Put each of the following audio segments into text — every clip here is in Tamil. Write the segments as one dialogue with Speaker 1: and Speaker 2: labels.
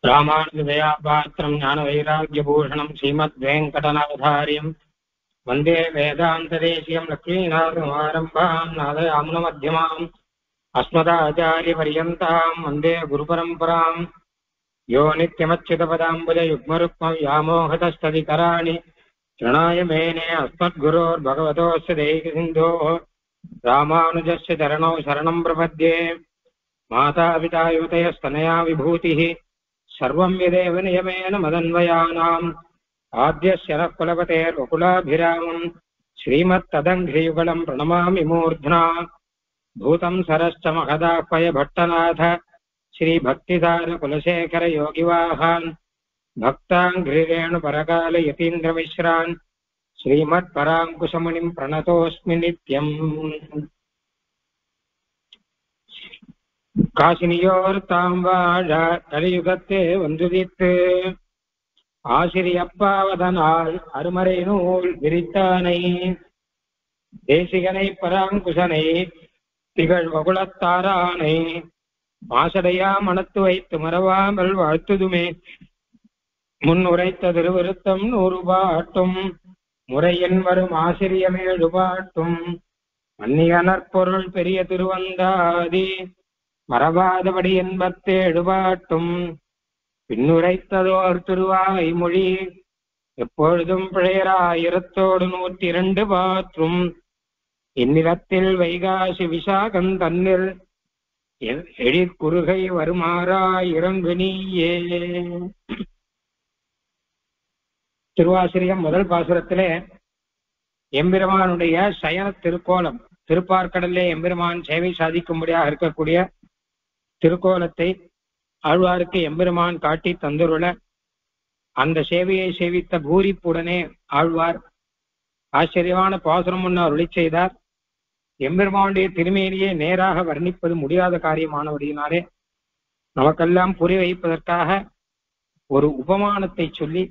Speaker 1: ராமானுஜதயா பாத்திரம் ஞான வைராக்கியபூஷணம் ஸ்ரீமத்வேங்கடநாதாரியம் வந்தே வேதாந்ததேசியம் லக்ஷ்மீநாதமாரம்பாம் நாதயாமுனமத்தியமாம் அஸ்மதாச்சாரியபர்யந்தாம் வந்தே குருபரம்பராம் யோ நித்யமच्युतपदाम्बुजयुग्मरुक्मं व्यामोहतस्तदितराणि प्रणय मेने अस्मद्गुरोर्भगवतोऽस्य दैकसिन्धोः रामानुजस्य चरणौ शरणं प्रपद्ये मातापिता युवतयस्तनया विभूतिः सर्वं यदेव नियमेन मदन्वयानाम् आद्यस्य नः कुलपतेर्वकुलाभिरामम् श्रीमत्तदङ्घ्रियुगलं प्रणमामि मूर्ध्ना भूतं सरश्च महदाह्वय भट्टनाथ श्रीभक्तिसार कुलशेखर योगिवाहान् भक्ताङ्घ्रिरेणुपरकाल यतीन्द्रमिश्रान् श्रीमत्पराङ्कुशमुनिं प्रणतोऽस्मि नित्यम्। காசினியோர்தாம் வாழ கலியுகத்தே வந்துதித்து ஆசிரியப்பாவதனால் அருமறை நூல் விரித்தானை தேசிகனை பராங்குசனை திகழ் வகுளத்தாரானை மாசடையா மனத்து வைத்து மறவாமல் வாழ்த்துதுமே முன்னுரைத்த திருவிருத்தம் 100 பாட்டும் முறையின் வரும் ஆசிரியமேழு பாட்டும் மன்னிய நற்பொருள் பெரிய திருவந்தாதி மறவாதபடி 87 பாட்டும் பின்னுரைத்ததோர் திருவாய் மொழி எப்பொழுதும் பிழையராயிரத்தோடு 102 பாற்றும் இந்நிலத்தில் வைகாசி விசாகம் தன்னில் எழிற்குறுகை வருமாறாயிரங்கனியே. திருவாசிரியம் முதல் பாசுரத்திலே எம்பெருமானுடைய சயன திருக்கோலம், திருப்பார்க்கடலே எம்பெருமான் சேவை சாதிக்கும்படியாக இருக்கக்கூடிய திருக்கோலத்தை ஆழ்வாருக்கு எம்பெருமான் காட்டி தந்துருள அந்த சேவையை சேவித்த பூரிப்புடனே ஆழ்வார் ஆச்சரியமான பாசுரம் ஒன்று அருளி செய்தார். எம்பெருமானுடைய திருமேனியை நேராக வர்ணிப்பது முடியாத காரியமானபடியினாலே நமக்கெல்லாம் புரி வைப்பதற்காக ஒரு உபமானத்தை சொல்லி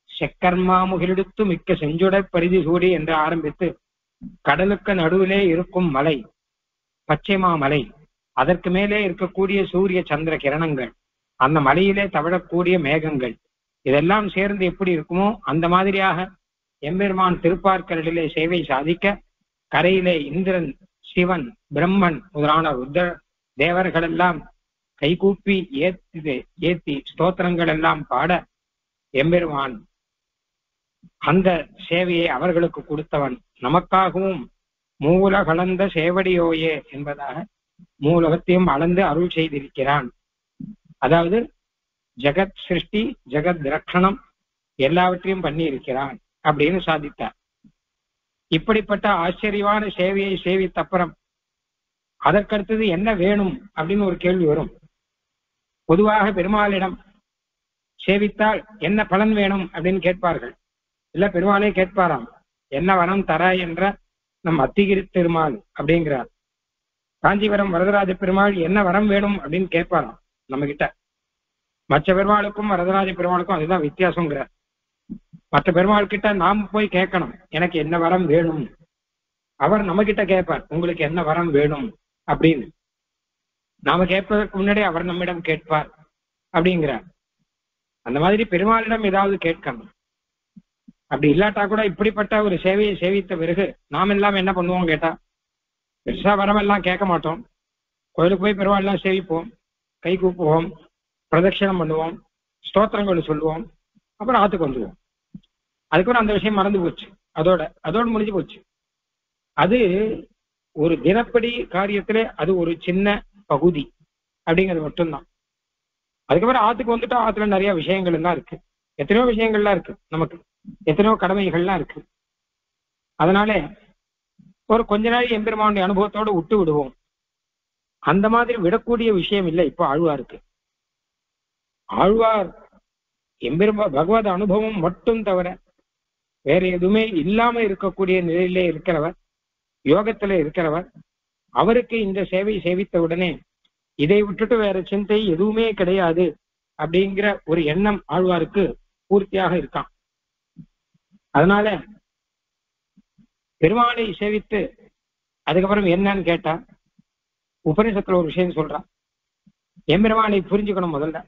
Speaker 1: செக்கர்மா முகிலெடுத்து மிக்க செஞ்சுடற் பரிதி சூடி என்று ஆரம்பித்து கடலுக்கு நடுவிலே இருக்கும் மலை பச்சை மாமலை, அதற்கு மேலே இருக்கக்கூடிய சூரிய சந்திர கிரணங்கள், அந்த மலையிலே தவழக்கூடிய மேகங்கள், இதெல்லாம் சேர்ந்து எப்படி இருக்குமோ அந்த மாதிரியாக எம்பெருமான் திருப்பார்க்கடலிலே சேவை சாதிக்க கரையிலே இந்திரன், சிவன், பிரம்மன் முதலான ருத்ர தேவர்கள் எல்லாம் கைகூப்பி ஏத்தி ஸ்தோத்திரங்கள் எல்லாம் பாட எம்பெருமான் அந்த சேவையை அவர்களுக்கு கொடுத்தவன் நமக்காகவும் மூல கலந்த சேவடியோயே என்பதாக மூலகத்தையும் அளந்து அருள் செய்திருக்கிறான். அதாவது ஜெகத் சிருஷ்டி ஜெகத் ரக்ஷணம் எல்லாவற்றையும் பண்ணி இருக்கிறான் அப்படின்னு சாதித்தார். இப்படிப்பட்ட ஆச்சரியமான சேவையை சேவித்த அப்புறம் அதற்கடுத்தது என்ன வேணும் அப்படின்னு ஒரு கேள்வி வரும். பொதுவாக பெருமாளிடம் சேவித்தால் என்ன பலன் வேணும் அப்படின்னு கேட்பார்கள். இல்ல பெருமாளே கேட்பாராம், என்ன வரம் தர என்ற நம் அத்திகிரி பெருமாள் அப்படிங்கிறார். காஞ்சிபுரம் வரதராஜ பெருமாள் என்ன வரம் வேணும் அப்படின்னு கேட்பாராம் நம்ம கிட்ட. மற்ற பெருமாளுக்கும் வரதராஜ பெருமாளுக்கும் அதுதான் வித்தியாசங்கிறார். மற்ற பெருமாள் கிட்ட நாம் போய் கேட்கணும் எனக்கு என்ன வரம் வேணும், அவர் நம்ம கிட்ட கேட்பார் உங்களுக்கு என்ன வரம் வேணும் அப்படின்னு. நாம கேட்பதற்கு முன்னாடி அவர் நம்மிடம் கேட்பார் அப்படிங்கிறார். அந்த மாதிரி பெருமாளிடம் ஏதாவது கேட்கணும். அப்படி இல்லாட்டா கூட இப்படிப்பட்ட ஒரு சேவையை சேவித்த பிறகு நாம் எல்லாம் என்ன பண்ணுவோம் கேட்டா, பெருசா வரமெல்லாம் கேட்க மாட்டோம். கோயிலுக்கு போய் பெருமாள் எல்லாம் சேவிப்போம், கை கூப்புவோம், பிரதட்சணம் பண்ணுவோம், ஸ்தோத்திரங்கள் சொல்லுவோம், அப்புறம் ஆத்துக்கு வந்துடுவோம். அதுக்கப்புறம் அந்த விஷயம் மறந்து போச்சு, அதோட முடிஞ்சு போச்சு. அது ஒரு தினப்படி காரியத்திலே அது ஒரு சின்ன பகுதி அப்படிங்கிறது மட்டும்தான். அதுக்கப்புறம் ஆத்துக்கு வந்துட்டா ஆத்துல நிறைய விஷயங்கள் எல்லாம் இருக்கு, எத்தனையோ விஷயங்கள்லாம் இருக்கு, நமக்கு எத்தனையோ கடமைகள்லாம் இருக்கு. அதனால ஒரு கொஞ்ச நாள் எம்பெருமானுடைய அனுபவத்தோடு விட்டு விடுவோம். அந்த மாதிரி விடக்கூடிய விஷயம் இல்லை இப்போ ஆழ்வாருக்கு. ஆழ்வார் பகவத் அனுபவம் மட்டும் தவிர வேற எதுவுமே இல்லாம இருக்கக்கூடிய நிலையிலே இருக்கிறவர், யோகத்துல இருக்கிறவர். அவருக்கு இந்த சேவை சேவித்த உடனே இதை விட்டுட்டு வேற சிந்தை எதுவுமே கிடையாது அப்படிங்கிற ஒரு எண்ணம் ஆழ்வாருக்கு பூர்த்தியாக இருக்கான். அதனால பெருமாளை சேவித்து அதுக்கப்புறம் என்னன்னு கேட்டா உபநிஷத்துல ஒரு விஷயம் சொல்றான். எம்பெருமானை புரிஞ்சுக்கணும். முதல்ல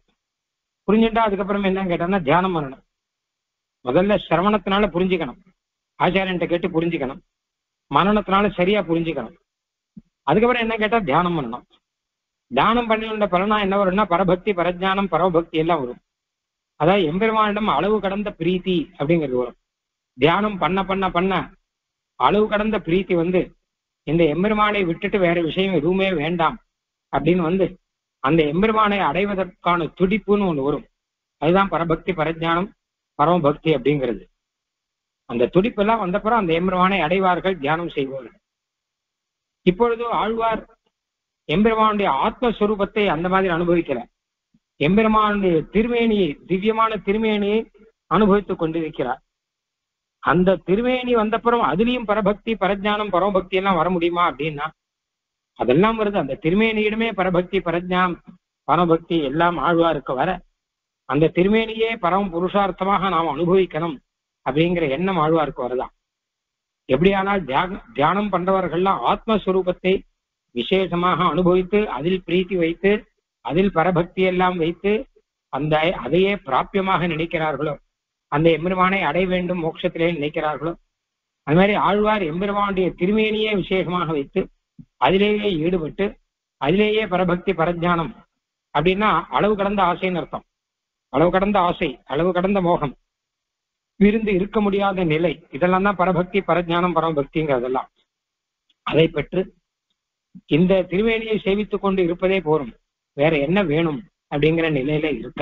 Speaker 1: புரிஞ்சுட்டா அதுக்கப்புறம் என்னன்னு கேட்டோம்னா தியானம் பண்ணணும். முதல்ல சிரவணத்தினால புரிஞ்சுக்கணும், ஆச்சாரியன்ட்ட கேட்டு புரிஞ்சுக்கணும், மனனத்தினால சரியா புரிஞ்சுக்கணும். அதுக்கப்புறம் என்ன கேட்டா தியானம் பண்ணணும். தியானம் பண்ணின பலனா என்ன வரும்னா பரபக்தி, பரஜானம், பரமபக்தி எல்லாம் வரும். அதாவது எம்பெருமானிடம் அளவு கடந்த பிரீத்தி அப்படிங்கிறது வரும். தியானம் பண்ண பண்ண பண்ண அளவு கடந்த பிரீத்தி வந்து இந்த எம்பெருமானை விட்டுட்டு வேற விஷயம் எதுவுமே வேண்டாம் அப்படின்னு அந்த எம்பெருமானை அடைவதற்கான துடிப்புன்னு ஒண்ணு வரும். அதுதான் பரபக்தி, பரஜானம், பரமபக்தி அப்படிங்கிறது. அந்த துடிப்பெல்லாம் வந்தப்புறம் அந்த எம்பெருமானை அடைவார்கள் தியானம் செய்வார்கள். இப்பொழுது ஆழ்வார் எம்பெருமானுடைய ஆத்மஸ்வரூபத்தை அந்த மாதிரி அனுபவிக்கிற, எம்பெருமானுடைய திருமேனியை, திவ்யமான திருமேனியை அனுபவித்துக் கொண்டிருக்கிறார். அந்த திருமேனி வந்தப்புறம் அதுலயும் பரபக்தி, பரஜானம், பரமபக்தி எல்லாம் வர முடியுமா அப்படின்னா அதெல்லாம் வருது. அந்த திருமேனியிடமே பரபக்தி, பரஜானம், பரமபக்தி எல்லாம் ஆழ்வாருக்கு வர அந்த திருமேனியே பரம புருஷார்த்தமாக நாம் அனுபவிக்கணும் அப்படிங்கிற எண்ணம் ஆழ்வாருக்கு வருதான். எப்படியானால் தியானம் பண்றவர்கள்லாம் ஆத்மஸ்வரூபத்தை விசேஷமாக அனுபவித்து அதில் பிரீத்தி வைத்து அதில் பரபக்தி எல்லாம் வைத்து அதையே பிராபியமாக நினைக்கிறார்களோ, அந்த எம்பெருமானை அடைய வேண்டும் மோட்சத்திலே நினைக்கிறார்களோ, அது மாதிரி ஆழ்வார் எம்பெருமானுடைய திருமேனியே விசேஷமாக வைத்து அதிலேயே ஈடுபட்டு அதிலேயே பரபக்தி, பரஜானம் அப்படின்னா அளவு கடந்த ஆசைன்னு அர்த்தம். அளவு கடந்த ஆசை, அளவு கடந்த மோகம், விருந்து இருக்க முடியாத நிலை, இதெல்லாம் தான் பரபக்தி, பரஜானம், பரமபக்திங்கிறதெல்லாம். அதை பெற்று இந்த திருவேணியை சேவித்துக் கொண்டு இருப்பதே போரும், வேற என்ன வேணும் அப்படிங்கிற நிலையில இருக்க.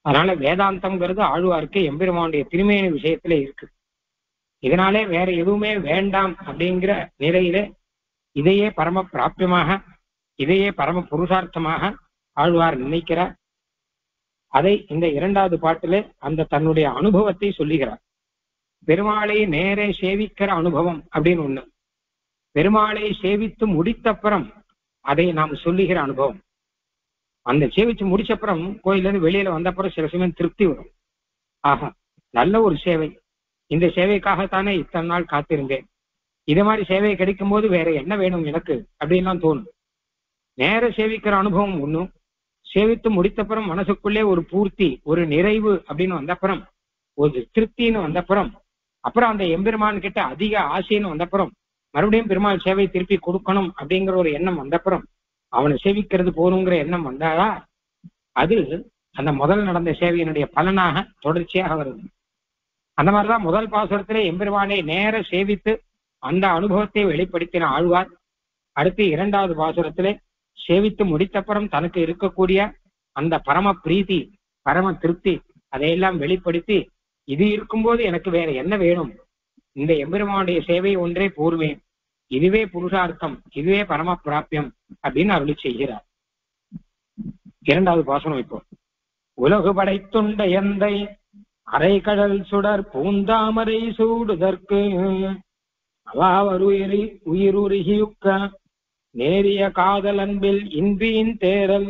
Speaker 1: அதனால வேதாந்தம்ங்கிறது ஆழ்வாருக்கு எம்பெருமானுடைய திருமேனி விஷயத்துல இருக்கு. இதனாலே வேற எதுவுமே வேண்டாம் அப்படிங்கிற நிலையில இதையே பரம பிராபியமாக, இதையே பரம புருஷார்த்தமாக ஆழ்வார் நினைக்கிறார். அதை இந்த இரண்டாவது பாட்டிலே அந்த தன்னுடைய அனுபவத்தை சொல்லுகிறார். பெருமாளை நேரே சேவிக்கிற அனுபவம் அப்படின்னு ஒண்ணு, பெருமாளை சேவித்து முடித்தப்புறம் அதை நாம் சொல்லுகிற அனுபவம். அந்த சேவிச்சு முடிச்சப்புறம் கோயிலிருந்து வெளியில வந்தப்புறம் சில சமயம் திருப்தி வரும். ஆஹா, நல்ல ஒரு சேவை, இந்த சேவைக்காகத்தானே இத்தனை நாள் காத்திருந்தேன், இதே மாதிரி சேவை கிடைக்கும் போது வேற என்ன வேணும் எனக்கு அப்படின்லாம் தோணும். நேர சேவிக்கிற அனுபவம் ஒண்ணும், சேவித்து முடித்தப்புறம் மனசுக்குள்ளே ஒரு பூர்த்தி, ஒரு நிறைவு அப்படின்னு வந்தப்புறம், ஒரு திருப்தின்னு வந்தப்புறம், அப்புறம் அந்த எம்பெருமான் கிட்ட அதிக ஆசைன்னு வந்தப்புறம், மறுபடியும் பெருமாள் சேவை திருப்பி கொடுக்கணும் அப்படிங்கிற ஒரு எண்ணம் வந்தப்புறம், அவனை சேவிக்கிறது போகணுங்கிற எண்ணம் வந்தாதா அது அந்த முதல் நடந்த சேவையினுடைய பலனாக தொடர்ச்சியாக வருது. அந்த மாதிரிதான் முதல் பாசுரத்திலே எம்பெருமானை நேர சேவித்து அந்த அனுபவத்தை வெளிப்படுத்தின ஆழ்வார். அடுத்து இரண்டாவது பாசுரத்திலே சேவித்து முடித்தப்புறம் தனக்கு இருக்கக்கூடிய அந்த பரம பிரீத்தி, பரம திருப்தி அதையெல்லாம் வெளிப்படுத்தி, இது இருக்கும்போது எனக்கு வேற என்ன வேணும், இந்த எம்பெருமானுடைய சேவை ஒன்றே பூர்வேன், இதுவே புருஷார்த்தம், இதுவே பரம பிராபியம் அப்படின்னு அருளி செய்கிறார். இரண்டாவது பாசனம் இப்போ. உலகு படைத்துண்ட எந்தை அரை கடல் சுடர் பூந்தாமரை சூடுதற்கு அவாவருயிரி உயிருருகியுக்க நேரிய காதல் அன்பில் இன்பியின் தேரல்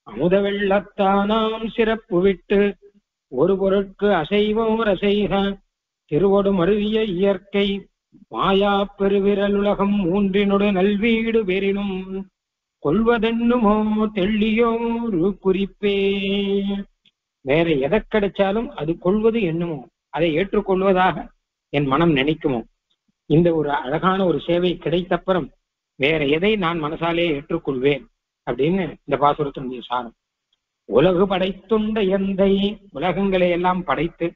Speaker 1: அமுத வெள்ளத்தானாம் சிறப்பு விட்டு ஒரு பொருட்கு அசைவோர் அசைக திருவொடு மருவிய இயற்கை மாயா பெருவிரல் உலகம் மூன்றினொடு நல்வீடு பெறினும் கொள்வதென்னுமோ தெள்ளியோரு குறிப்பே. வேற எதை கிடைச்சாலும் அது கொள்வது என்னமோ, அதை ஏற்றுக்கொள்வதாக என் மனம் நினைக்குமோ, இந்த ஒரு அழகான ஒரு சேவை கிடைத்தப்புறம் வேற எதை நான் மனசாலே ஏற்றுக்கொள்வேன் அப்படின்னு இந்த பாசுரத்தினுடைய சாரம். உலகு படைத்துண்ட எந்தை, உலகங்களை எல்லாம் படைத்து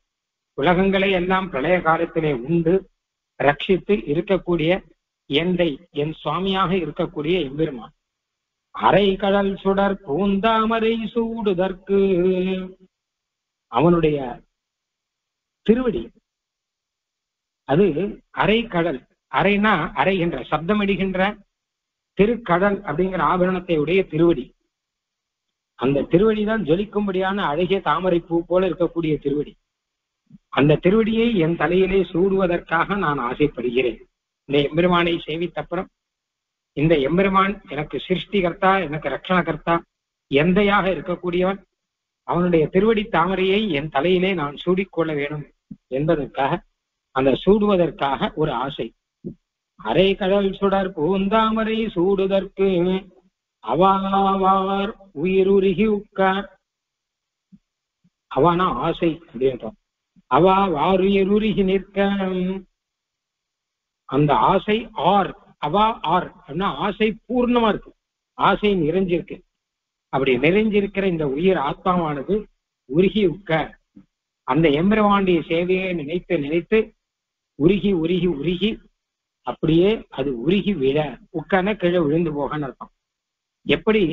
Speaker 1: உலகங்களை எல்லாம் பிரளய காலத்திலே உண்டு ரட்சித்து இருக்கக்கூடிய எந்தை, என் சுவாமியாக இருக்கக்கூடிய எம்பெருமான். அரை கடல் சுடர் பூந்தாமரை சூடுதற்கு, அவனுடைய திருவடி அது அரை கடல், அரைனா அரைகின்ற சப்தமிடுகின்ற திருக்கடல் அப்படிங்கிற ஆபரணத்தை உடைய திருவடி. அந்த திருவடிதான் ஜொலிக்கும்படியான அழகிய தாமரை பூ போல இருக்கக்கூடிய திருவடி. அந்த திருவடியை என் தலையிலே சூடுவதற்காக நான் ஆசைப்படுகிறேன். இந்த எம்பெருமானை சேவித்தப்புறம் இந்த எம்பெருமான் எனக்கு சிருஷ்டிகர்த்தா, எனக்கு ரட்சணகர்த்தா, எந்தையாக இருக்கக்கூடியவன், அவனுடைய திருவடி தாமரையை என் தலையிலே நான் சூடிக்கொள்ள வேணும் என்பதற்காக, அந்த சூடுவதற்காக ஒரு ஆசை. அரை கடல் சுடர் பூந்தாமரை சூடுதற்கு அவாவார் உயிருருகி உட்கார். அவானா ஆசை அப்படின்றோம். அவா வாருயருருகி நிற்க, அந்த ஆசை ஆர், அவா ஆர் அப்படின்னா ஆசை பூர்ணமா இருக்கு, ஆசை நிறைஞ்சிருக்கு. அப்படி நிறைஞ்சிருக்கிற இந்த உயிர் ஆத்மாவானது உருகி உட்க, அந்த எம்பெருமானுடைய சேவையை நினைத்து நினைத்து உருகி உருகி உருகி அப்படியே அது உருகி விழ, உட்கான கீழே விழுந்து போகன்னு அர்த்தம். எப்படி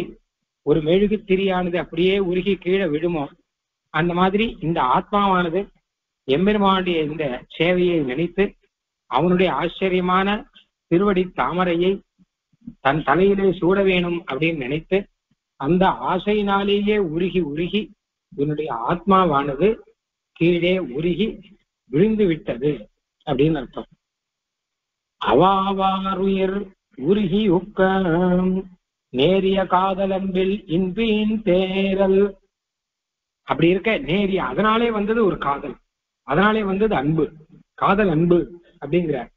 Speaker 1: ஒரு மெழுகு திரியானது அப்படியே உருகி கீழே விழுமோ, அந்த மாதிரி இந்த ஆத்மாவானது எம்பெருமானுடைய இந்த சேவையை நினைத்து அவனுடைய ஆச்சரியமான திருவடி தாமரையை தன் தலையிலே சூட வேணும் அப்படின்னு நினைத்து அந்த ஆசையினாலேயே உருகி உருகி இவனுடைய ஆத்மாவானது கீழே உருகி விழுந்து விட்டது அப்படின்னு அர்த்தம். அவாவாருயிர் உருகி உக்க நேரிய காதலம்பில் இன்பின் தேரல். அப்படி இருக்க நேரிய, அதனாலே வந்தது ஒரு காதல், அதனாலே வந்தது அன்பு. காதல் அன்பு அப்படிங்கிறார்.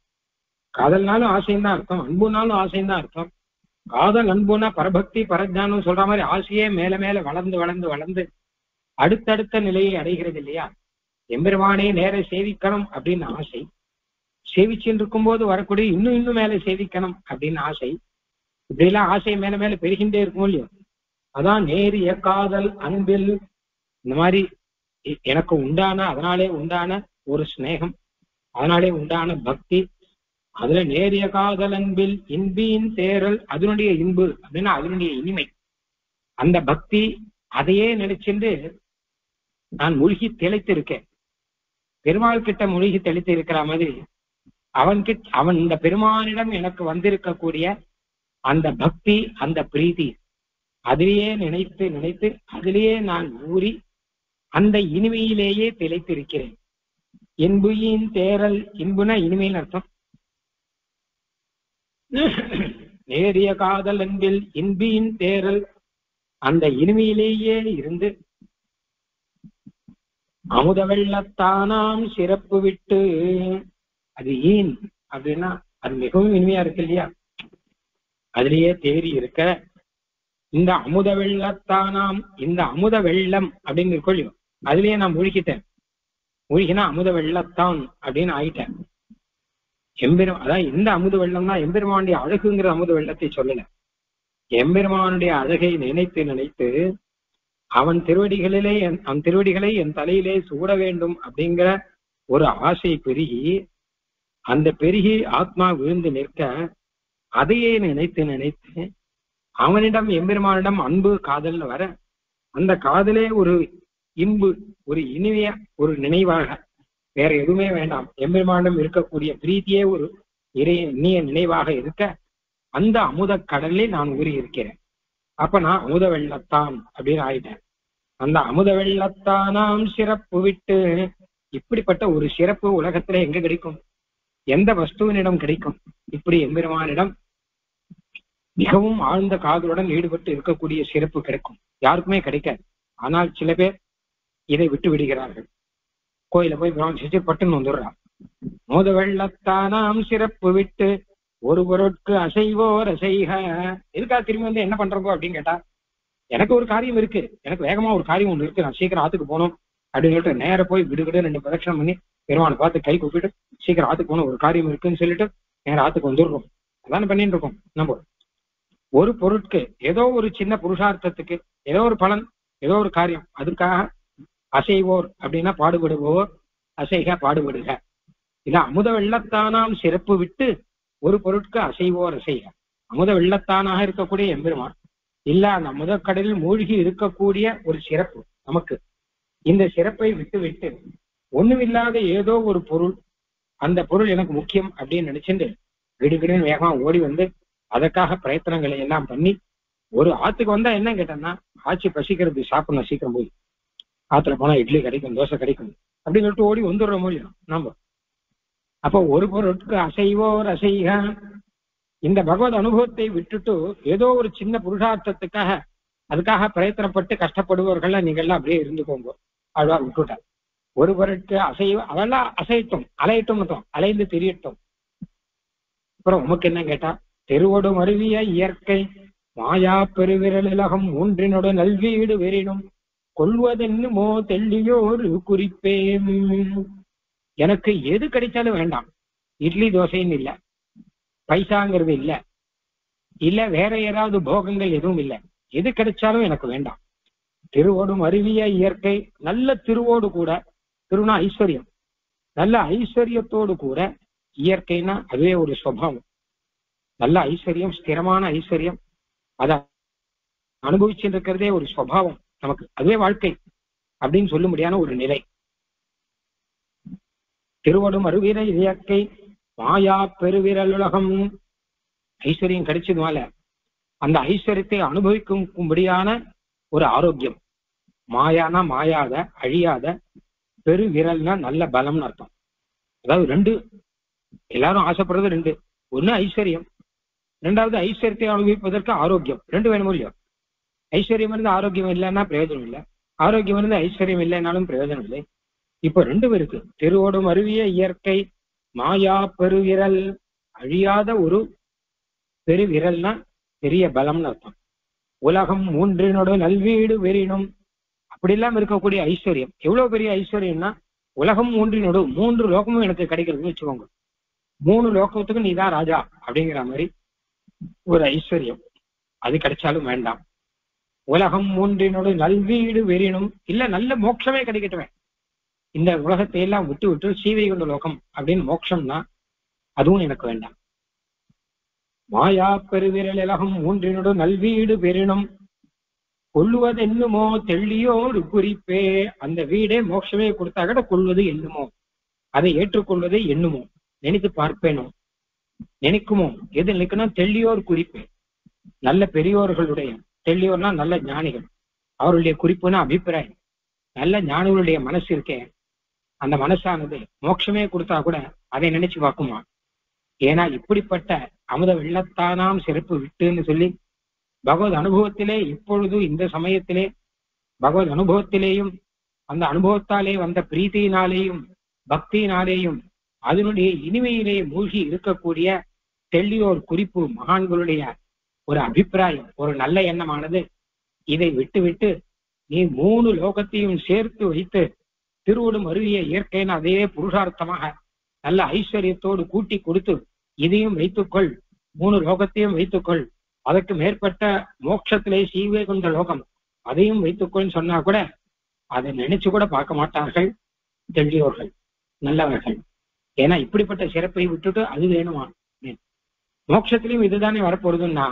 Speaker 1: காதல்னாலும் ஆசையும் தான் அர்த்தம், அன்புனாலும் ஆசையும் தான் அர்த்தம். காதல் அன்புனா பரபக்தி பரஜானம் சொல்ற மாதிரி ஆசையே மேல மேல வளர்ந்து வளர்ந்து வளர்ந்து அடுத்தடுத்த நிலையை அடைகிறது இல்லையா. எம்பெருமானே நேர சேவிக்கணும் அப்படின்னு ஆசை, சேவிச்சுட்டு இருக்கும் போது வரக்கூடிய இன்னும் இன்னும் மேல சேவிக்கணும் அப்படின்னு ஆசை, இப்படி எல்லாம் ஆசை மேல மேல பெருகின்றே இருக்கும் இல்லையோ. அதான் நேரிய காதல் அன்பில், இந்த மாதிரி எனக்கு உண்டான, அதனாலே உண்டான ஒரு ஸ்நேகம், அதனாலே உண்டான பக்தி, அதுல நேரிய காதல் அன்பில் இன்பின் தேரல், அதனுடைய இன்பு அப்படின்னா அதனுடைய இனிமை, அந்த பக்தி, அதையே நினைச்சுட்டு நான் மூழ்கி தெளித்து இருக்கேன். பெருமாள் கிட்ட மூழ்கி தெளித்து இருக்கிற மாதிரி அவன் இந்த பெருமானிடம் எனக்கு வந்திருக்கக்கூடிய அந்த பக்தி, அந்த பிரீதி, அதிலேயே நினைத்து நினைத்து அதிலேயே நான் ஊறி அந்த இனிமையிலேயே திளைத்து இருக்கிறேன். இன்புயின் தேரல், இன்புனா இனிமைன்னு அர்த்தம். நேரிய காதல் அன்பில் இன்பின் தேரல், அந்த இனிமையிலேயே இருந்து அமுத வெள்ளத்தானாம் சிறப்பு விட்டு, அது ஏன் அப்படின்னா அது மிகவும் இனிமையா இருக்கு இல்லையா, அதுலயே தேறி இருக்க இந்த அமுத வெள்ளத்தானாம், இந்த அமுத வெள்ளம் அப்படின்னு இருக்கொள்ளியோ, அதுலயே நான் மூழ்கிட்டேன். மூழ்கினா அமுத வெள்ளத்தான் அப்படின்னு ஆயிட்டேன். அதான் இந்த அமுத வெள்ளம்னா எம்பெருமானுடைய அழகுங்கிற அமுத வெள்ளத்தை சொல்லல, எம்பெருமானுடைய அழகை நினைத்து நினைத்து அவன் திருவடிகளை என் தலையிலே சூட வேண்டும் அப்படிங்கிற ஒரு ஆசை பெருகி, அந்த பெருகி ஆத்மா விழுந்து நிற்க, அதையே நினைத்து நினைத்து அவனிடம் எம்பெருமானிடம் அன்பு காதல்னு வர, அந்த காதலே ஒரு இன்பு, ஒரு இனிமைய ஒரு நினைவாக, வேற எதுவுமே வேண்டாம், எம்பெருமானிடம் இருக்கக்கூடிய பிரீத்தியே ஒரு இனிய நினைவாக இருக்க, அந்த அமுத கடலில் நான் ஊறி இருக்கிறேன். அப்ப நான் அமுத வெள்ளத்தான் அப்படின்னு ஆயிட்டேன். அந்த அமுத வெள்ளத்தானாம் சிறப்பு விட்டு, இப்படிப்பட்ட ஒரு சிறப்பு உலகத்துல எங்க கிடைக்கும், எந்த வஸ்துவனிடம் கிடைக்கும்? இப்படி எம்பெருமானிடம் மிகவும் ஆழ்ந்த காதலுடன் ஈடுபட்டு இருக்கக்கூடிய சிறப்பு கிடைக்கும், யாருக்குமே கிடைக்காது. ஆனால் சில பேர் இதை விட்டு விடுகிறார்கள். கோயில போய் பிராமண பட்டுன்னு வந்துடுறான். மோத வெள்ளத்தானாம் சிறப்பு விட்டு ஒரு பொருட்கு அசைவோர் அசைக. இருக்கா திரும்பி வந்து என்ன பண்றப்போ அப்படின்னு கேட்டா, எனக்கு ஒரு காரியம் இருக்கு, எனக்கு வேகமா ஒரு காரியம் ஒண்ணு இருக்கு, நான் சீக்கிரம் ஆத்துக்கு போகணும் அப்படின்னு சொல்லிட்டு நேர போய் விடுகிடு 2 பிரதட்சணம் பண்ணி பெருமானை பார்த்து கை கூப்பிட்டு சீக்கிரம் ஆத்துக்கு போகணும், ஒரு காரியம் இருக்குன்னு சொல்லிட்டு நேர ஆத்துக்கு வந்துடுறோம். அதான பண்ணிட்டு இருக்கோம் நம்ம. ஒரு பொருட்கு, ஏதோ ஒரு சின்ன புருஷார்த்தத்துக்கு, ஏதோ ஒரு பலன், ஏதோ ஒரு காரியம், அதுக்காக அசைவோர் அப்படின்னா பாடுபடுவோர், அசைக பாடுபடுக. இல்ல அமுத வெள்ளத்தானாம் சிறப்பு விட்டு ஒரு பொருட்கு அசைவோர் அசைக. அமுத வெள்ளத்தானாக இருக்கக்கூடிய எம்பெருமான் இல்ல அந்த அமுதக்கடலில் மூழ்கி இருக்கக்கூடிய ஒரு சிறப்பு நமக்கு, இந்த சிறப்பை விட்டு விட்டு ஒண்ணுமில்லாத ஏதோ ஒரு பொருள், அந்த பொருள் எனக்கு முக்கியம் அப்படின்னு நினைச்சுட்டு கிடுகிடுன்னு வேகமா ஓடி வந்து அதற்காக பிரயத்தனங்களை எல்லாம் பண்ணி ஒரு ஆத்துக்கு வந்தா என்ன கேட்டேன்னா, ஆட்சி பசிக்கிறது, சாப்பிடணும், சீக்கிரம் போய் ஆத்துல போனா இட்லி கிடைக்கும், தோசை கிடைக்கும் அப்படின்னு சொல்லிட்டு ஓடி வந்துடுற முடியும் நம்ம. அப்போ ஒரு பொருட்கு அசைவோர் அசைக, இந்த பகவத் அனுபவத்தை விட்டுட்டு ஏதோ ஒரு சின்ன புருஷார்த்தத்துக்காக அதுக்காக பிரயத்தனப்பட்டு கஷ்டப்படுபவர்கள் நீங்கள்லாம் அப்படியே இருந்துக்கோங்க ஆழ்வார் விட்டுட்டார். ஒரு பொருட்கு அதெல்லாம் அசையட்டும், அலையட்டும், அலைந்து திரியட்டும். அப்புறம் உமக்கு என்ன கேட்டா, தெருவோடு மருவிய இயற்கை மாயா பெருவிரல் இலகம் மூன்றினோடு நல்வீடு வெறினும் கொள்வதென்னுமோ தெள்ளியோரு குறிப்பே. எனக்கு எது கிடைச்சாலும் வேண்டாம். இட்லி தோசைன்னு இல்ல, பைசாங்கிறது இல்ல, இல்ல வேற ஏதாவது போகங்கள் எதுவும் இல்லை. எது கிடைச்சாலும் எனக்கு வேண்டாம். திருவோடும் அருவிய இயற்கை, நல்ல திருவோடு கூட, திருனா ஐஸ்வர்யம், நல்ல ஐஸ்வர்யத்தோடு கூட, இயற்கைனா அதுவே ஒரு சுபாவம். நல்ல ஐஸ்வர்யம், ஸ்திரமான ஐஸ்வர்யம், அத அனுபவிச்சுட்டு இருக்கிறதே ஒரு சுபாவம் நமக்கு, அதுவே வாழ்க்கை அப்படின்னு சொல்ல முடியாத ஒரு நிலை. திருவடும் அருவிர இயற்கை மாயா பெருவிரல் உலகம். ஐஸ்வர்யம் கிடைச்சதுனால அந்த ஐஸ்வர்யத்தை அனுபவிக்கும்படியான ஒரு ஆரோக்கியம். மாயானா மாயாத, அழியாத, பெருவிரல்னா நல்ல பலம்னு அர்த்தம். அதாவது ரெண்டு, எல்லாரும் ஆசைப்படுறது ரெண்டு. ஒண்ணு ஐஸ்வர்யம், ரெண்டாவது ஐஸ்வர்யத்தை அனுபவிப்பதற்கு ஆரோக்கியம். ரெண்டு வேணும் இல்லையோ? ஐஸ்வர்யம் இருந்து ஆரோக்கியம் இல்லைன்னா பிரயோஜனம் இல்லை, ஆரோக்கியம் இருந்து ஐஸ்வர்யம் இல்லைன்னாலும் பிரயோஜனம் இல்லை. இப்ப ரெண்டும் இருக்கு. திருவோடும் அருவிய இயற்கை மாயா பெருவிரல், அழியாத ஒரு பெருவிரல்னா பெரிய பலம்னு அர்த்தம். உலகம் மூன்றினோட நல்வீடு வெறினும், அப்படி எல்லாம் இருக்கக்கூடிய ஐஸ்வர்யம். எவ்வளவு பெரிய ஐஸ்வர்யம்னா, உலகம் மூன்றினோடு, மூன்று லோகமும் எனக்கு கிடைக்கிறதுன்னு வச்சுக்கோங்க. மூணு லோகத்துக்கும் நீதான் ராஜா அப்படிங்கிற மாதிரி ஒரு ஐஸ்வர்யம். அது கிடைச்சாலும் வேண்டாம். உலகம் மூன்றினோடு நல்வீடு வெறினும், இல்ல நல்ல மோட்சமே கிடைக்கட்டுமே. இந்த உலகத்தை எல்லாம் விட்டு விட்டு சீவைகுண்ட லோகம் அப்படின்னு மோட்சம்னா அதுவும் எனக்கு வேண்டாம். மாயா பெருவிரல் உலகம் மூன்றினோடு நல்வீடு பெறினும் கொள்ளுவது என்னமோ தெள்ளியோ ஒரு குறிப்பே. அந்த வீடே மோட்சமே கொடுத்தா கூட கொள்வது என்னமோ, அதை ஏற்றுக்கொள்வதை எண்ணுமோ, நினைத்து பார்ப்பேனோ, நினைக்குமோ. எது நினைக்கணும்? தெள்ளியோர் குறிப்பு. நல்ல பெரியோர்களுடைய, தெள்ளியோர்னா நல்ல ஞானிகள், அவருடைய குறிப்புனா அபிப்பிராயம். நல்ல ஞானிகளுடைய மனசு இருக்கே, அந்த மனசானது மோட்சமே கொடுத்தா கூட அதை நினைச்சு பார்க்குமா? ஏன்னா இப்படிப்பட்ட அமுத வெள்ளத்தானாம் சிறப்பு விட்டுன்னு சொல்லி பகவத் அனுபவத்திலே, இப்பொழுது இந்த சமயத்திலே பகவத் அனுபவத்திலேயும் அந்த அனுபவத்தாலே வந்த பிரீத்தியினாலேயும் பக்தியினாலேயும் அதனுடைய இனிமையிலே மூழ்கி இருக்கக்கூடிய தெள்ளியோர் குறிப்பு, மகான்களுடைய ஒரு அபிப்பிராயம், ஒரு நல்ல எண்ணமானது, இதை விட்டு விட்டு நீ மூணு லோகத்தையும் சேர்த்து வைத்து திருவடும் அருவிய இயற்கைன்னு அதே புருஷார்த்தமாக நல்ல ஐஸ்வர்யத்தோடு கூட்டி கொடுத்து இதையும் வைத்துக்கொள், மூணு லோகத்தையும் வைத்துக்கொள், அதற்கு மேற்பட்ட மோட்சத்திலே சீவைகுண்ட லோகம் அதையும் வைத்துக்கொள்னு சொன்னா கூட அதை நினைச்சு கூட பார்க்க மாட்டார்கள் தெள்ளியோர்கள், நல்லவர்கள். ஏன்னா இப்படிப்பட்ட சிறப்பை விட்டுட்டு அது வேணுமா? மோட்சத்திலையும் இதுதானே வரப்போறதுன்னா,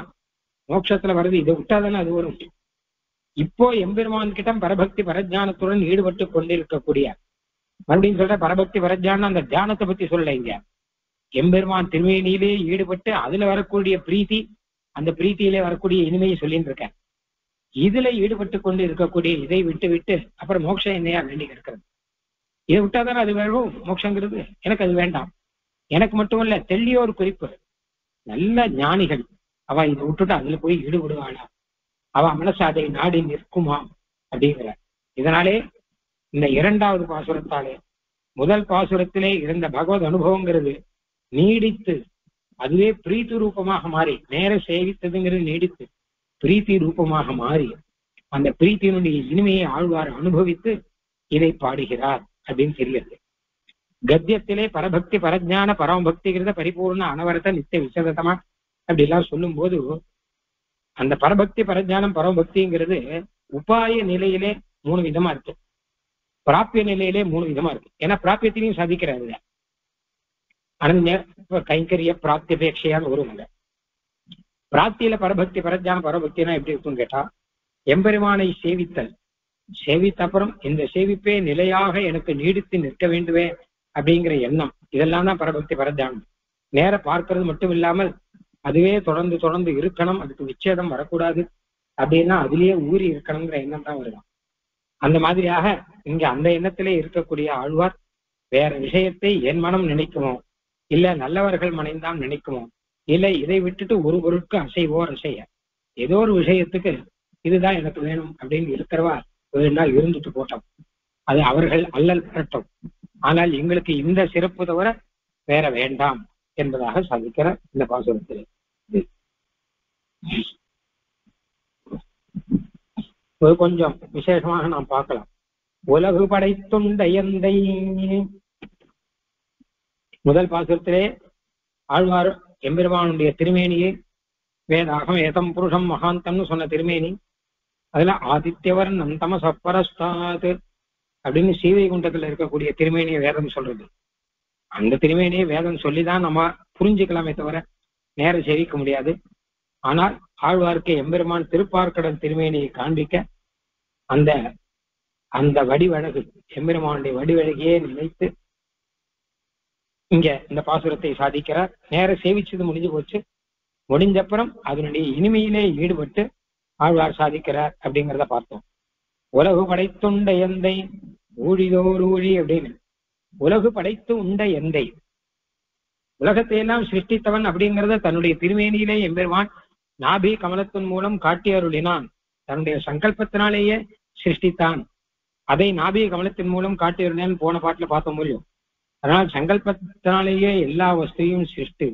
Speaker 1: மோட்சத்துல வருது, இதை விட்டாதானே அது வரும். இப்போ எம்பெருமான் கிட்ட பரபக்தி பரஜானத்துடன் ஈடுபட்டு கொண்டிருக்கக்கூடிய, மறுபடியும் சொல்ற பரபக்தி பரஜானம் அந்த தியானத்தை பத்தி சொல்ல, இங்க எம்பெருமான் திருமேனியிலே ஈடுபட்டு அதுல வரக்கூடிய பிரீத்தி, அந்த பிரீத்தியிலே வரக்கூடிய இனிமையை சொல்லிட்டு இருக்கேன். இதுல ஈடுபட்டு கொண்டு இருக்கக்கூடிய இதை விட்டு விட்டு அப்புறம் மோட்சம் என்னையா வேண்டி இருக்கிறது? இதை விட்டாதானே அது வேணும் மோட்சங்கிறது. எனக்கு அது வேண்டாம். எனக்கு மட்டுமல்ல, தெள்ளியோர் குறிப்பு, நல்ல ஞானிகள் அவ இதை விட்டுட்டு அதுல போய் ஈடுபடுவாளா? அவ மனசு அதை நாடி நிற்குமா அப்படிங்கிற. இதனாலே இந்த இரண்டாவது பாசுரத்தாலே முதல் பாசுரத்திலே இருந்த பகவத் அனுபவங்கிறது நீடித்து அதுவே பிரீத்தி ரூபமாக மாறி, நேர சேவித்ததுங்கிறது நீடித்து பிரீத்தி ரூபமாக மாறி அந்த பிரீத்தியினுடைய இனிமையை ஆழ்வார் அனுபவித்து இதை பாடுகிறார் அப்படின்னு தெரிகிறது. கத்தியத்திலே பரபக்தி பரஜான பரமபக்திங்கிறத பரிபூர்ண அனவரத நித்திய விசதமா அப்படி எல்லாம் சொல்லும் போது, அந்த பரபக்தி பரஜானம் பரமபக்திங்கிறது உபாய நிலையிலே மூணு விதமா இருக்கு, பிராப்பிய நிலையிலே மூணு விதமா இருக்கு. ஏன்னா பிராப்பியத்திலையும் சாதிக்கிறாரு அனன்ய கைங்கரிய பிராப்தியபேட்சையான வருவாங்க. பிராப்தியில பரபக்தி பரஜான பரபக்தினா எப்படி இருக்குன்னு கேட்டா, எம்பெருமானை சேவித்தல், சேவித்த அப்புறம் இந்த சேவிப்பே நிலையாக எனக்கு நீடித்து நிற்க வேண்டுவே அப்படிங்கிற எண்ணம், இதெல்லாம் தான் பரபக்தி பரஜானம். நேர பார்க்கறது மட்டும் இல்லாமல் அதுவே தொடர்ந்து தொடர்ந்து இருக்கணும், அதுக்கு விச்சேதம் வரக்கூடாது அப்படின்னா அதுலயே ஊறி இருக்கணுங்கிற எண்ணம் தான் வருவான். அந்த மாதிரியாக இங்க அந்த எண்ணத்திலே இருக்கக்கூடிய ஆழ்வார் வேற விஷயத்தை என் மனம் நினைக்குமோ, இல்ல நல்லவர்கள் மனைந்தான் நினைக்குமோ, இல்ல இதை விட்டுட்டு ஒரு பொருட்கு அசைவோர் அசைய ஏதோ ஒரு விஷயத்துக்கு இதுதான் எனக்கு வேணும் அப்படின்னு இருக்கிறவா வேணா இருந்துட்டு போட்டோம், அது அவர்கள் அல்லல் பரட்டும். ஆனால் எங்களுக்கு இந்த சிறப்பு தவிர வேற வேண்டாம் என்பதாக சாதிக்கிற இந்த பாசுரத்தில். ஒரு கொஞ்சம் விசேஷமாக நாம் பார்க்கலாம். உலகு படைத்துண்ட எந்தை, முதல் பாசுரத்திலே ஆழ்வார் எம்பெருமானுடைய திருமேனியை வேதாகம் ஏதம் புருஷம் மகாந்தம்னு சொன்ன திருமேனி, அதுல ஆதித்யவர் நந்தம சப்பரஸ்தாது அப்படின்னு சீவைகுண்டத்துல இருக்கக்கூடிய திருமேனியை வேதம் சொல்றது. அந்த திருமேனியை வேதம் சொல்லிதான் நம்ம புரிஞ்சுக்கலாமே தவிர நேர செவிக்க முடியாது. ஆனால் ஆழ்வார்க்கு எம்பெருமான் திருப்பார்க்கடல் திருமேனியை காண்பிக்க அந்த அந்த வடிவழகு எம்பெருமானுடைய வடிவழகையே நினைத்து இங்க இந்த பாசுரத்தை சாதிக்கிறார். நேர சேவிச்சது முடிஞ்சு போச்சு. முடிஞ்சப்புறம் அதனுடைய இனிமையிலே ஈடுபட்டு ஆழ்வார் சாதிக்கிறார் அப்படிங்கிறத பார்த்தோம். உலகு படைத்துண்ட எந்தை ஊழிதோர் ஊழி அப்படின்னு, உலகு படைத்து உண்ட எந்தை, உலகத்தை எல்லாம் சிருஷ்டித்தவன் அப்படிங்கிறத தன்னுடைய திருமேனியிலே எம்பெருமான் நாபி கமலத்தின் மூலம் காட்டி அருளினான். தன்னுடைய சங்கல்பத்தினாலேயே சிருஷ்டித்தான். அதை நாபி கமலத்தின் மூலம் காட்டி அருளினான் போன பாட்டுல பார்த்த முடியும். அதனால் சங்கல்பத்தினாலேயே எல்லா வஸ்தையும் சிருஷ்டி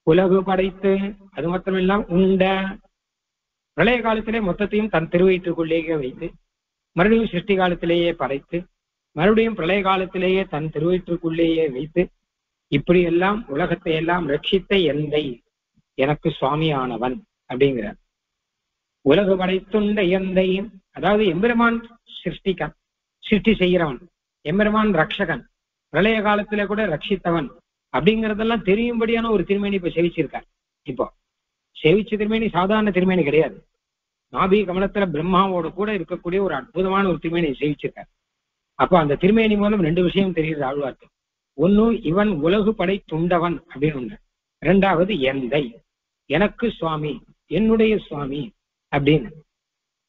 Speaker 1: உலகு படைத்து, அது மட்டுமில்லாம் உண்ட, பிரளய காலத்திலே மொத்தத்தையும் தன் திருவயிற்றுக்குள்ளேயே வைத்து, மறுபடியும் சிருஷ்டி காலத்திலேயே படைத்து, மறுபடியும் பிரளய காலத்திலேயே தன் திருவயிற்றுக்குள்ளேயே வைத்து, இப்படி எல்லாம் உலகத்தை எல்லாம் ரட்சித்த எந்தை எனக்கு சுவாமியானவன் அப்படிங்கிறார். உலகு படைத்துண்ட எந்தை, அதாவது எம்பெருமான் சிருஷ்டி செய்கிறவன், எம்பெருமான் ரக்ஷகன், பிரளய காலத்திலே கூட ரட்சித்தவன் அப்படிங்கிறதெல்லாம் தெரியும்படியான ஒரு திருமேனி இப்ப செவிச்சிருக்கார். இப்போ செவிச்ச திருமேனி சாதாரண திருமேனி கிடையாது. நாபி கமலத்துல பிரம்மாவோட கூட இருக்கக்கூடிய ஒரு அற்புதமான ஒரு திருமேனியை செவிச்சிருக்கார். அப்போ அந்த திருமேனி மூலம் ரெண்டு விஷயம் தெரியுது ஆழ்வார்க்கு. ஒண்ணு, இவன் உலகு படைத்துண்டவன் அப்படின்னு ஒண்ணு. இரண்டாவது, எந்தை, எனக்கு சுவாமி, என்னுடைய சுவாமி அப்படின்னு.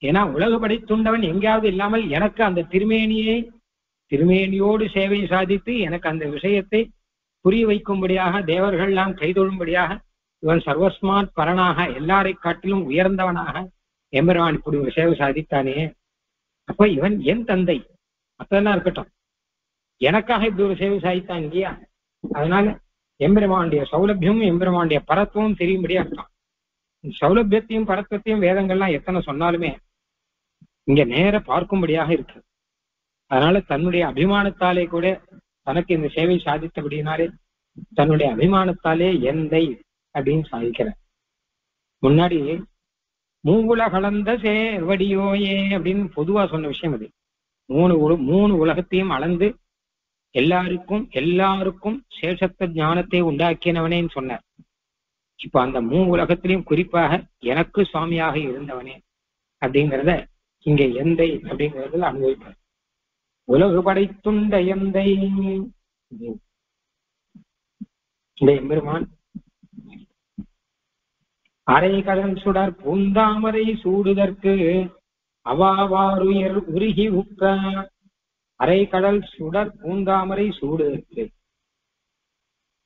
Speaker 1: ஏன்னா உலகு படைத்துண்டவன் எங்கேயாவது இல்லாமல் எனக்கு அந்த திருமேனியோடு சேவை சாதித்து எனக்கு அந்த விஷயத்தை புரிய வைக்கும்படியாக, தேவர்கள்லாம் கைதொழும்படியாக, இவன் சர்வஸ்மாத் பரனாக, எல்லாரை காட்டிலும் உயர்ந்தவனாக எம்பெருமான் இப்படி ஒரு சேவை சாதித்தானே, அப்ப இவன் என் தந்தை, மற்றெல்லாம் இருக்கட்டும், எனக்காக இப்படி ஒரு சேவை சாதித்தான் இல்லையா? அதனால எம்பெருமானுடைய சௌலபியமும் எம்பெருமானுடைய பரத்துவம் தெரியும்படியா இருக்கான். சௌலபியத்தையும் பரத்துவத்தையும் வேதங்கள்லாம் எத்தனை சொன்னாலுமே இங்க நேர பார்க்கும்படியாக இருக்கு. அதனால தன்னுடைய அபிமானத்தாலே கூட தனக்கு இந்த சேவை சாதித்தபடினாலே தன்னுடைய அபிமானத்தாலே எந்தை அப்படின்னு சாதிக்கிறார். முன்னாடி மூவுல கலந்த சேர்வடியோயே அப்படின்னு பொதுவா சொன்ன விஷயம் அது. மூணு உலகத்தையும் அளந்து எல்லாருக்கும் சேஷத்த ஞானத்தை உண்டாக்கினவனேன்னு சொன்னார். இப்ப அந்த உலகத்திலையும் குறிப்பாக எனக்கு சுவாமியாக இருந்தவனே அப்படிங்கிறத இங்க எந்தை அப்படிங்கிறதுல அனுபவிப்பார். உலகு படைத்துண்ட எந்தை, இந்த எம்பெருமான் அரை கடல் சுடர் பூந்தாமரை சூடுதற்கு அவாவாருயர் உருகி உக்க, அரை கடல் சுடர் பூந்தாமரை சூடுதற்கு,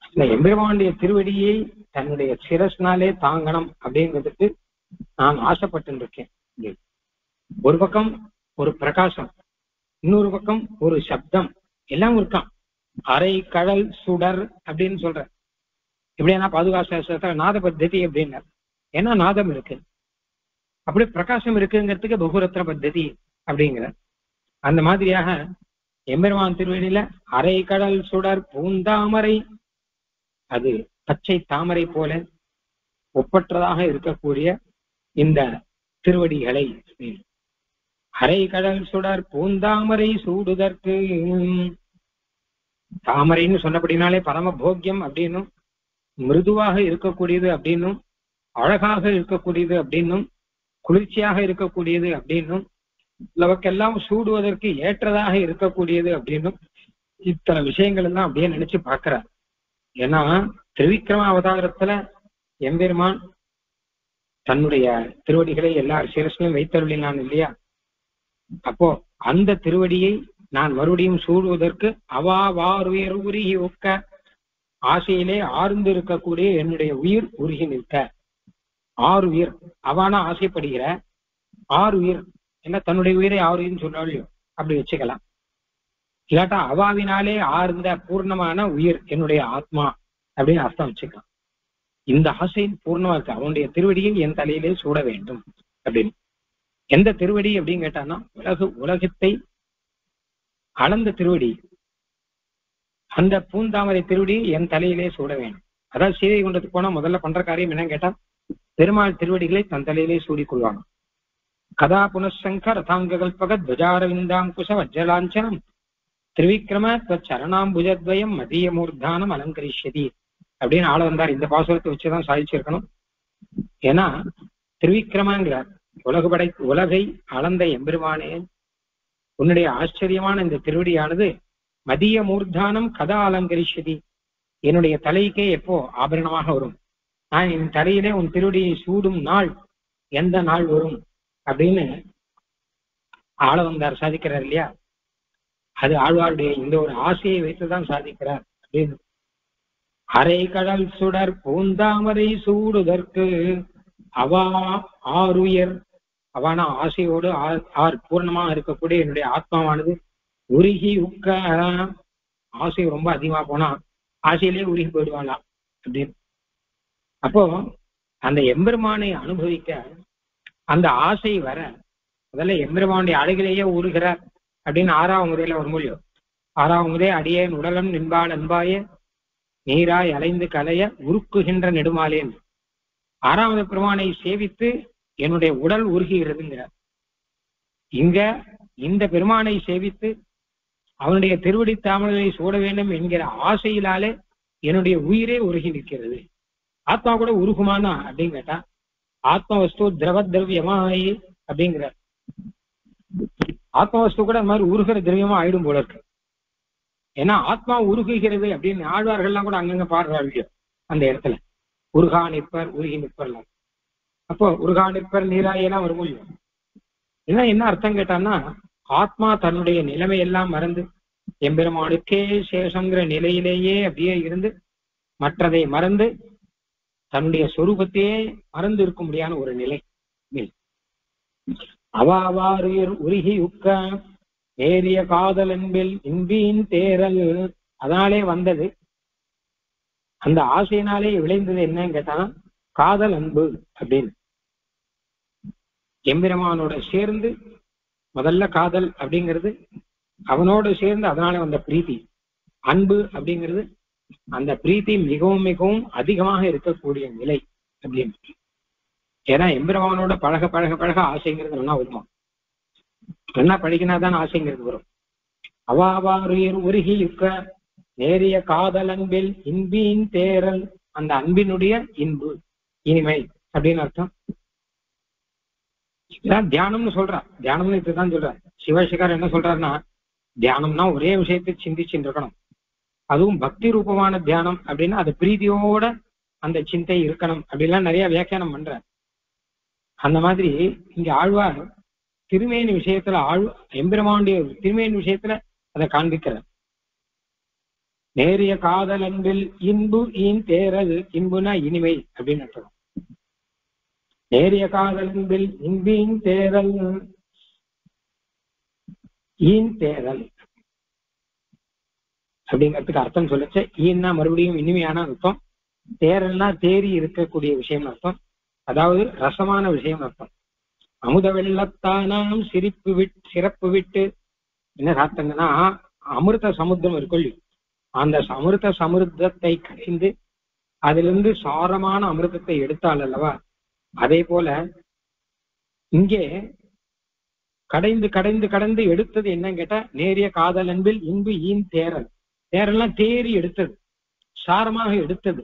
Speaker 1: இந்த எம்பெருமானுடைய திருவடியை தன்னுடைய சிரஸ்னாலே தாங்கணும் அப்படிங்கிறதுக்கு நான் ஆசைப்பட்டு இருக்கேன். ஒரு பக்கம் ஒரு பிரகாசம், இன்னொரு பக்கம் ஒரு சப்தம், எல்லாம் இருக்கான். அரை கடல் சுடர் அப்படின்னு சொல்ற, எப்படின்னா பாதுகாச நாத பத்ததி அப்படின்னா, ஏன்னா நாதம் இருக்கு, அப்படி பிரகாசம் இருக்குங்கிறதுக்கு பகுரத்ன பத்ததி அப்படிங்கிற அந்த மாதிரியாக எம்பெருமான் திருவடியில அரை கடல் சுடர் பூந்தாமரை, அது பச்சை தாமரை போல ஒப்பற்றதாக இருக்கக்கூடிய இந்த திருவடிகளை அரை கடல் சுடர் பூந்தாமரை சூடுதற்கு, தாமரைன்னு சொன்னபடினாலே பரம போக்கியம் அப்படின்னும், மிருதுவாக இருக்கக்கூடியது அப்படின்னும், அழகாக இருக்கக்கூடியது அப்படின்னும், குளிர்ச்சியாக இருக்கக்கூடியது அப்படின்னும், நமக்கெல்லாம் சூடுவதற்கு ஏற்றதாக இருக்கக்கூடியது அப்படின்னும் இத்தனை விஷயங்கள் எல்லாம் அப்படியே நினைச்சு பார்க்கிறார். ஏன்னா திருவிக்கிரம அவதாரத்துல எம்பெருமான் தன்னுடைய திருவடிகளை எல்லா சிரஸ்லையும் வைத்தருளினான் இல்லையா? அப்போ அந்த திருவடியை நான் மறுபடியும் சூடுவதற்கு அவாவாருயர் உருகி ஒக்க, ஆசையிலே ஆர்ந்து இருக்கக்கூடிய என்னுடைய உயிர் உருகி நிற்க. ஆறுயிர் அவானா ஆசைப்படுகிற ஆறுயிர் என்ன, தன்னுடைய உயிரை ஆறுயிர்னு சொல்றாள், அப்படி வச்சுக்கலாம். இல்லாட்டா அவாவினாலே ஆர்ந்த பூர்ணமான உயிர் என்னுடைய ஆத்மா அப்படின்னு அர்த்தம் வச்சுக்கலாம். இந்த ஆசை பூர்ணமா இருக்கு, அவனுடைய திருவடியை என் தலையிலே சூட வேண்டும் அப்படின்னு. எந்த திருவடி அப்படின்னு கேட்டான்னா உலகத்தை அளந்த திருவடி. அந்த பூந்தாமரை திருவடி என் தலையிலே சூட வேண்டும். அதாவது சீதை குண்டத்துக்கு போனா முதல்ல பண்ற காரியம் என்னன்னு கேட்டா பெருமாள் திருவடிகளை தன் தலையிலே சூடிக்கொள்வாங்க. கதா புனசங்க ரதாங்க கல்பக துவஜாரவிந்தாங்குஷ வஜ்ரலாஞ்சனம் திரிவிக்ரம சரணாம்புஜத்வயம் மதிய மூர்தானம் அலங்கரிஷதி அப்படின்னு ஆள வந்தார். இந்த பாசுரத்தை வச்சுதான் சாதிச்சிருக்கணும். ஏன்னா திரிவிக்ரமங்கிறார், உலகை அளந்த எம்பெருமானே, உன்னுடைய ஆச்சரியமான இந்த திருவடியானது மதிய மூர்தானம் கதா அலங்கரிஷதி, என்னுடைய தலைக்கே எப்போ ஆபரணமாக வரும், நான் என் தலையிலே உன் திருவடியை சூடும் நாள் எந்த நாள் வரும் அப்படின்னு ஆள வந்தார் சாதிக்கிறார் இல்லையா. அது ஆழ்வாருடைய இந்த ஒரு ஆசையை வைத்துதான் சாதிக்கிறார் அப்படின்னு. அரை கடல் சுடர் பூந்தாமரை சூடுதற்கு அவா ஆறுயர், அவான ஆசையோடு பூர்ணமாக இருக்கக்கூடிய என்னுடைய ஆத்மாவானது உருகி உக்க, ஆசை ரொம்ப அதிகமா போனா ஆசையிலே உருகி போயிடுவாளாம் அப்படின்னு. அப்போ அந்த எம்பெருமானை அனுபவிக்க அந்த ஆசை வர முதல்ல எம்பெருமானுடைய அழகிலேயே ஊறுகிறார் அப்படின்னு 6ஆம் முறையில ஒரு மொழியோ 6ஆம் முறை அடியேன் உடலம் நின்பால் அன்பாய நீராய் அலைந்து கலைய உருக்குகின்ற நெடுமாலேன். 6வது பெருமானை சேவித்து என்னுடைய உடல் உருகுகிறதுங்கிறார். இங்க இந்த பெருமானை சேவித்து அவனுடைய திருவடி தாமரை சூட வேண்டும் என்கிற ஆசையினாலே என்னுடைய உயிரே உருகி நிற்கிறது. ஆத்மா கூட உருகுமானா அப்படின்னு கேட்டா ஆத்மவஸ்து திரவ திரவியமாயி அப்படிங்கிறார். ஆத்மவஸ்து கூட அந்த மாதிரி உருகிற திரவியமா ஆயிடும் போல இருக்கு. ஏன்னா ஆத்மா உருகுகிறது அப்படின்னு ஆழ்வார்கள்லாம் கூட அங்கங்க பாடுறாங்க அந்த இடத்துல. உருகா நிற்பர் உருகி நிற்பர்லாம். அப்போ உருகா நிற்பர் நீராயெல்லாம் வரும் இல்லையோ. இதெல்லாம் என்ன அர்த்தம் கேட்டான்னா ஆத்மா தன்னுடைய நிலைமையெல்லாம் மறந்து எம்பெருமானுக்கே சேஷங்கிற நிலையிலேயே அப்படியே இருந்து மற்றதை மறந்து தன்னுடைய சொரூபத்தையே மறந்து இருக்க முடியாத ஒரு நிலை. அவாவாறு உருகி உக்க ஏறிய காதல் அன்பில் இன்பின் தேரல், அதனாலே வந்தது அந்த ஆசையினாலே விளைந்தது என்னன்னு கேட்டா காதல் அன்பு அப்படின்னு. எம்பெருமானோட சேர்ந்து முதல்ல காதல் அப்படிங்கிறது, அவனோடு சேர்ந்து அதனால வந்த பிரீத்தி. அன்பு அப்படிங்கிறது அந்த பிரீத்தி மிகவும் மிகவும் அதிகமாக இருக்கக்கூடிய நிலை அப்படின்னு. ஏன்னா எம்பெருமானோட பழக பழக பழக ஆசைங்கிறது நல்லா வருமா, நல்லா பழகினாதான் ஆசைங்கிறது வரும். அவாவாறு உருகி யுக்க நேரிய காதல் அன்பில் இன்பின் தேரல், அந்த அன்பினுடைய இன்பு இனிமை அப்படின்னு அர்த்தம். இதான் தியானம்னு சொல்றா. தியானம்னு இதுதான் சொல்ற. சிவசேகர் என்ன சொல்றாருன்னா தியானம்னா ஒரே விஷயத்தை சிந்திச்சுட்டு இருக்கணும், அதுவும் பக்தி ரூபமான தியானம் அப்படின்னா அது பிரீதியோட அந்த சிந்தை இருக்கணும் அப்படின்லாம் நிறைய வியாக்கியானம் பண்ற. அந்த மாதிரி இங்க ஆழ்வார் திருமேனி விஷயத்துல எம்பெருமானுடைய திருமேனி விஷயத்துல அதை காண்பிக்கிறார். நேரிய காதல் அன்பில் இன்பு ஈன் தேரல், இன்புனா இனிமை அப்படின்னு அர்த்தம். நேரிய காதல் அன்பில் இன்பின் தேரல், ஈன் தேரல் அப்படிங்கிறதுக்கு அர்த்தம் சொல்லிச்சு. ஈன்னா மறுபடியும் இனிமையான அர்த்தம், தேரல்னா தேறி இருக்கக்கூடிய விஷயம் அர்த்தம், அதாவது ரசமான விஷயம் அர்த்தம். அமுத வெள்ளத்தானாம் சிறப்பு விட்டு என்ன சாத்தங்கன்னா அமிர்த சமுத்திரம் இருக்குள்ளி, அந்த அமிர்த சமுத்திரத்தை கடைந்து அதிலிருந்து சாரமான அமிர்தத்தை எடுத்தால் அல்லவா, அதே போல இங்கே கடைந்து கடைந்து கடந்து எடுத்தது என்னன்னு கேட்டா நேரிய காதல் அன்பில் இன்பு ஈன் தேரல். தேரல்லாம் தேறி எடுத்தது, சாரமாக எடுத்தது,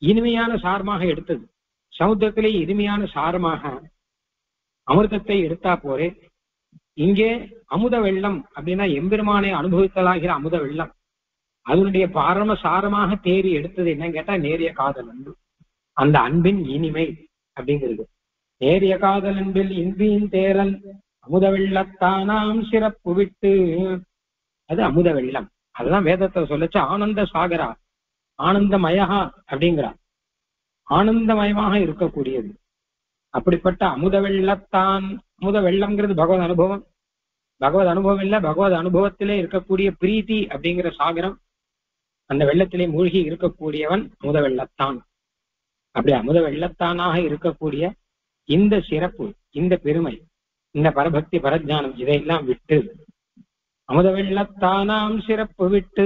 Speaker 1: இனிமையான சாரமாக எடுத்தது. சமுத்திரத்திலே இனிமையான சாரமாக அமிர்தத்தை எடுத்தா போரே, இங்கே அமுத வெள்ளம் அப்படின்னா எம்பெருமானை அனுபவித்தலாகிற அமுத வெள்ளம் அதனுடைய பாரம சாரமாக தேறி எடுத்தது என்னன்னு கேட்டா நேரிய காதல் அன்பு, அந்த அன்பின் இனிமை அப்படிங்கிறது. நேரிய காதல் அன்பில் இன்பின் தேரல் அமுத வெள்ளத்தானாம் சிறப்பு விட்டு, அது அமுத வெள்ளம். அதுதான் வேதத்தை சொல்லச்சு ஆனந்த சாகரா, ஆனந்தமயா அப்படிங்கிறார். ஆனந்தமயமாக இருக்கக்கூடியது அப்படிப்பட்ட அமுத வெள்ளத்தான். அமுத வெள்ளம்ங்கிறது பகவத் அனுபவம். பகவத் அனுபவம் இல்ல, பகவத் அனுபவத்திலே இருக்கக்கூடிய பிரீத்தி அப்படிங்கிற சாகரம், அந்த வெள்ளத்திலே மூழ்கி இருக்கக்கூடியவன் அமுத வெள்ளத்தான். அப்படி அமுத வெள்ளத்தானாக இருக்கக்கூடிய இந்த சிறப்பு, இந்த பெருமை இந்த பரபக்தி பரஜானம் இதையெல்லாம் விட்டு அமுத வெள்ளத்தானாம் சிறப்பு விட்டு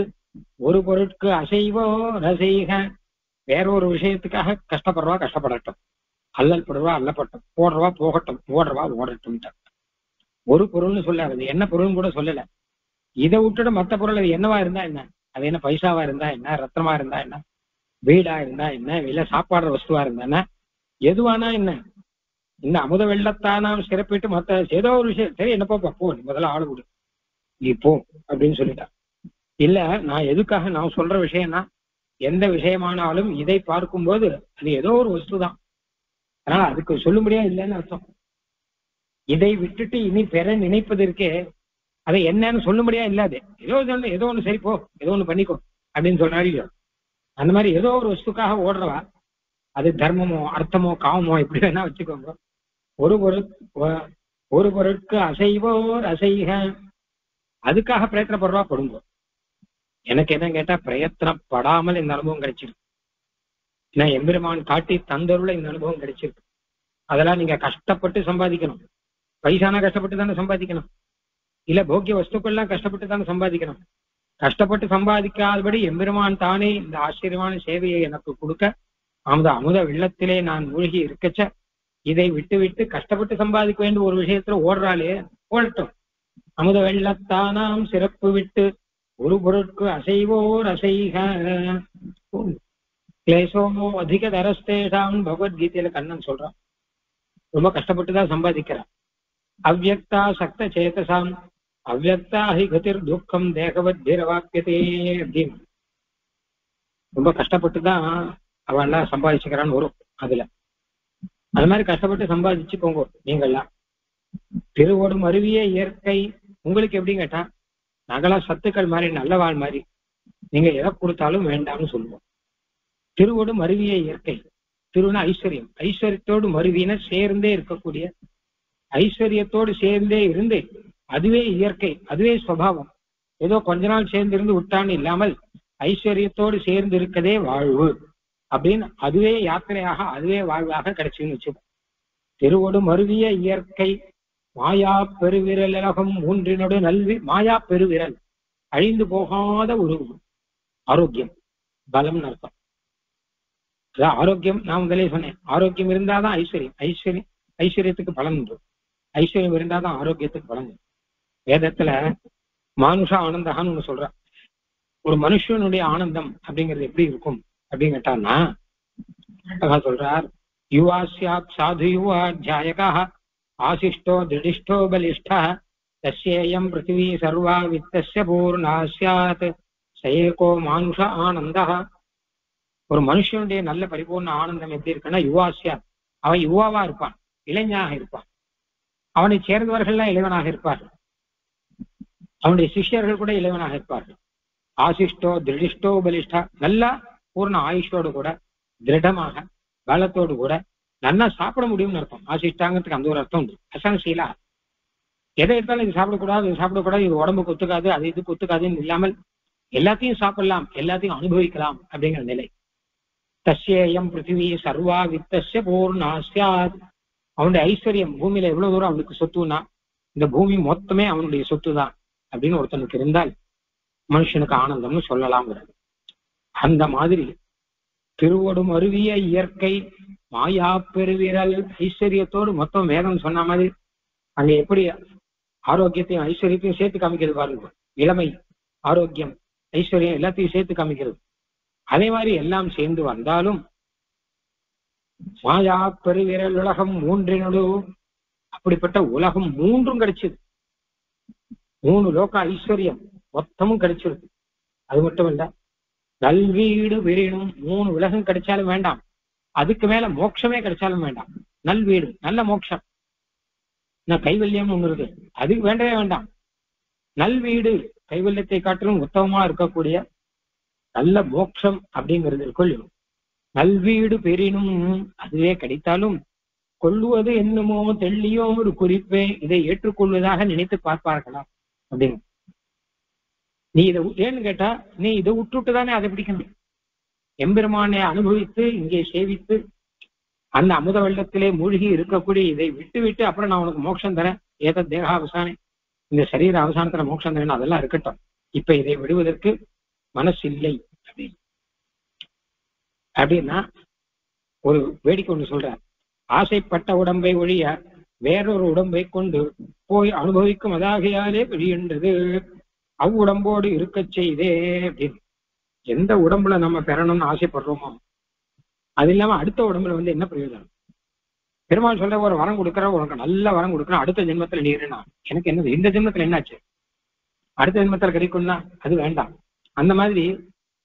Speaker 1: ஒரு பொருட்கு அசைவோ ரசைக, வேறொரு விஷயத்துக்காக கஷ்டப்படுறவா கஷ்டப்படட்டும், அல்லல் படுவா அல்லப்பட்டும், போடுறவா போகட்டும், ஓடுறவா ஓடட்டும். ஒரு பொருள்னு சொல்ல, அது என்ன பொருள்னு கூட சொல்லல. இதை விட்டுட்டு மற்ற பொருள் அது என்னவா இருந்தா என்ன, அது என்ன பைசாவா இருந்தா என்ன, ரத்னமா இருந்தா என்ன, வீடா இருந்தா என்ன, இல்ல சாப்பாடுற வஸ்துவா இருந்தா என்ன, எதுவானா என்ன, இந்த அமுத வெள்ளத்தானாம் சிறப்பிட்டு மத்த ஏதோ ஒரு விஷயம் சரி என்ன போப்பா போ, நீ முதல்ல ஆளு விடு, நீ போ அப்படின்னு சொல்லிட்டா. இல்ல நான் எதுக்காக நான் சொல்ற விஷயம்னா, எந்த விஷயமானாலும் இதை பார்க்கும்போது அது ஏதோ ஒரு வஸ்து தான், அதனால அதுக்கு சொல்லும்படியா இல்லைன்னு அர்த்தம். இதை விட்டுட்டு இனி பெற நினைப்பதற்கே அதை என்னன்னு சொல்லும்படியா இல்லாது, ஏதோ ஒண்ணு சரி போ, ஏதோ ஒண்ணு பண்ணிக்கோ அப்படின்னு சொல்றாரு. அந்த மாதிரி ஏதோ ஒரு வஸ்துக்காக ஓடுறவா, அது தர்மமோ அர்த்தமோ காமமோ எப்படி வேணா வச்சுக்கோங்க, ஒரு பொருட்கு அசைவோர் அசைக, அதுக்காக பிரயத்தனப்படுறவா படுங்க. எனக்கு என்ன கேட்டா பிரயத்தனப்படாமல் இந்த அனுபவம் கிடைச்சிருக்கு. ஏன்னா எம்பெருமான் காட்டி தந்தருள இந்த அனுபவம் கிடைச்சிருக்கு. அதெல்லாம் நீங்க கஷ்டப்பட்டு சம்பாதிக்கணும். பைசானா கஷ்டப்பட்டு தானே சம்பாதிக்கணும், இல்ல போக்கிய வஸ்துக்கள்லாம் கஷ்டப்பட்டு தானே சம்பாதிக்கணும். கஷ்டப்பட்டு சம்பாதிக்காதபடி எம்பெருமான் தானே இந்த ஆச்சரியமான சேவையை எனக்கு கொடுக்க, அமுத வெள்ளத்திலே நான் மூழ்கி இருக்கச்ச இதை விட்டு விட்டு கஷ்டப்பட்டு சம்பாதிக்க வேண்டிய ஒரு விஷயத்துல ஓடுறாளே, ஓடட்டும். அமுத வெள்ளத்தானாம் சிறப்பு விட்டு ஒரு பொருட்கு அசைவோர் அசைக, கிளேசோமோ அதிக தரஸ்தேஷாம் பகவத்கீதையில கண்ணன் சொல்றான். ரொம்ப கஷ்டப்பட்டுதான் சம்பாதிக்கிறான். அவ்யக்தா சக்த சேதசாம் அவ்யக்தா ஹி கதிர் துக்கம் தேகவத் தீரவாக்கியதே அப்படின்னு ரொம்ப கஷ்டப்பட்டுதான் அவெல்லாம் சம்பாதிச்சுக்கிறான்னு வரும் அதுல. அது மாதிரி கஷ்டப்பட்டு சம்பாதிச்சுக்கோங்க நீங்கள்லாம். திருவோடும் அருவிய இயற்கை உங்களுக்கு எப்படி கேட்டா, நகலா சத்துக்கள் மாதிரி நல்லவாள் மாதிரி, நீங்க எதை கொடுத்தாலும் வேண்டாம்னு சொல்லுவோம். திருவோடும் அருவிய இயற்கை, திருவுனா ஐஸ்வர்யம், ஐஸ்வர்யத்தோடு மருவின சேர்ந்தே இருக்கக்கூடிய, ஐஸ்வர்யத்தோடு சேர்ந்தே இருந்து அதுவே இயற்கை, அதுவே சுவாவம். ஏதோ கொஞ்ச நாள் சேர்ந்து இருந்து விட்டான்னு இல்லாமல் ஐஸ்வர்யத்தோடு சேர்ந்து இருக்கதே வாழ்வு அப்படின்னு அதுவே யாத்திரையாக அதுவே வாழ்வாக கிடைச்சுன்னு வச்சுக்கோ. திருவோடு மருவிய இயற்கை மாயா பெருவிரல் உலகம் மூன்றினோடு நல்வி, மாயா பெருவிரல் அழிந்து போகாத ஒரு ஆரோக்கியம், பலம் அர்த்தம். அதான் ஆரோக்கியம். நான் முதலே சொன்னேன், ஆரோக்கியம் இருந்தாதான் ஐஸ்வர்யம், ஐஸ்வர்யத்துக்கு பலன் உண்டு. ஐஸ்வர்யம் இருந்தாதான் ஆரோக்கியத்துக்கு பலன் உண்டு. வேதத்துல மானுஷ ஆனந்தகான்னு ஒண்ணு சொல்ற. ஒரு மனுஷனுடைய ஆனந்தம் அப்படிங்கிறது எப்படி இருக்கும் அப்படின்னு கேட்டான்னா, சொல்றார், யுவா சியாத் சாது யுவா ஜாயகா ஆசிஷ்டோ திருடிஷ்டோ பலிஷ்டா தஸ்யேயம் பிருத்திவி சர்வா வித்தஸ்ய பூர்ணா ஸ்யாத் சயேகோ மானுஷ ஆனந்தா. ஒரு மனுஷனுடைய நல்ல பரிபூர்ண ஆனந்தம் எப்படி இருக்குன்னா, யுவா சியாத், அவன் யுவாவா இருப்பான், இளைஞனாக இருப்பான், அவனை சேர்ந்தவர்கள்லாம் இளைவனாக இருப்பார்கள், அவனுடைய சிஷ்யர்கள் கூட இளைவனாக இருப்பார்கள். ஆசிஷ்டோ திருடிஷ்டோ பலிஷ்டா, நல்லா பூர்ண ஆயுஷோடு கூட திருடமாக பலத்தோடு கூட நல்லா சாப்பிட முடியும்னு அர்த்தம். ஆசிஷ்டாங்கிறதுக்கு அந்த ஒரு அர்த்தம் உண்டு. அசனசீலா, எதை எடுத்தாலும் இது சாப்பிடக்கூடாது, இது சாப்பிடக்கூடாது, இது உடம்புக்கு ஒத்துக்காது, அது இதுக்கு ஒத்துக்காதுன்னு இல்லாமல் எல்லாத்தையும் சாப்பிடலாம், எல்லாத்தையும் அனுபவிக்கலாம் அப்படிங்கிற நிலை. தஸ்யேயம் பிருத்திவி சர்வா வித்தஸ்ய பூர்ணா ஸ்யாத். அவனுடைய ஐஸ்வர்யம், பூமியில எவ்வளவு தூரம் அவனுக்கு சொத்துனா, இந்த பூமி மொத்தமே அவனுடைய சொத்து தான் அப்படின்னு ஒருத்தனுக்கு இருந்தால் மனுஷனுக்கு ஆனந்தம்னு சொல்லலாம்ங்கிறது. அந்த மாதிரி திருவடும் அருவிய இயற்கை மாயா பெருவிரல் ஐஸ்வர்யத்தோடு மொத்தம் வேதம் சொன்ன மாதிரி அங்க எப்படி ஆரோக்கியத்தையும் ஐஸ்வர்யத்தையும் சேர்த்து காமிக்கிறது பாருங்க. இளமை, ஆரோக்கியம், ஐஸ்வர்யம் எல்லாத்தையும் சேர்த்து காமிக்கிறது. அதே மாதிரி எல்லாம் சேர்ந்து வந்தாலும் மாயா பெருவிரல் உலகம் மூன்றினோடு, அப்படிப்பட்ட உலகம் மூன்றும் கிடைச்சது. 3 லோக ஐஸ்வர்யம் மொத்தமும் கிடைச்சிருக்கு. அது மட்டும் இல்ல, நல்வீடு விரினும் 3 உலகம் கிடைச்சாலும் வேண்டாம், அதுக்கு மேல மோட்சமே கிடைச்சாலும் வேண்டாம். நல்வீடு, நல்ல மோட்சம், கைவல்யம் ஒண்ணு இருக்கு, அதுக்கு வேண்டவே வேண்டாம். நல்வீடு, கைவல்யத்தை காட்டிலும் உத்தமமா இருக்கக்கூடிய நல்ல மோட்சம் அப்படிங்கிறது இருக்குள். நல்வீடு பெரினும், அதுவே கிடைத்தாலும் கொள்ளுவது என்னமோ தெள்ளியோ ஒரு குறிப்பே, இதை ஏற்றுக்கொள்வதாக நினைத்து பார்ப்பார்களா அப்படின்னு. நீ இதை ஏன்னு கேட்டா, நீ இதை விட்டுட்டு தானே அதை பிடிக்கணும். எம்பெருமானை அனுபவித்து இங்கே சேவித்து அந்த அமுத வெள்ளத்திலே மூழ்கி இருக்கக்கூடிய இதை விட்டு விட்டு அப்புறம் நான் உனக்கு மோட்சம் தரேன், ஏத தேக அவசானே, இந்த சரீர அவசானத்துல மோட்சம் வேணும், அதெல்லாம் இருக்கட்டும், இப்ப இதை விடுவதற்கு மனசு இல்லை அப்படின்னா ஒரு வேடிக்கை ஒண்ணு சொல்றார். ஆசைப்பட்ட உடம்பை ஒழிய வேறொரு உடம்பை கொண்டு போய் அனுபவிக்கும் அதாகையாலே வெளியின்றது அவ்வுடம்போடு இருக்க செய்தே அப்படின்னு. எந்த உடம்புல நம்ம பெறணும்னு ஆசைப்படுறோமோ அது இல்லாம அடுத்த உடம்புல என்ன பிரயோஜனம்? பெருமாள் சொல்ற ஒரு வரம் கொடுக்குற, உனக்கு நல்ல வரம் கொடுக்குறேன், அடுத்த ஜென்மத்துல நீருனா எனக்கு என்னது, இந்த ஜென்மத்துல என்னாச்சு, அடுத்த ஜென்மத்துல கிடைக்கும்னா அது வேண்டாம். அந்த மாதிரி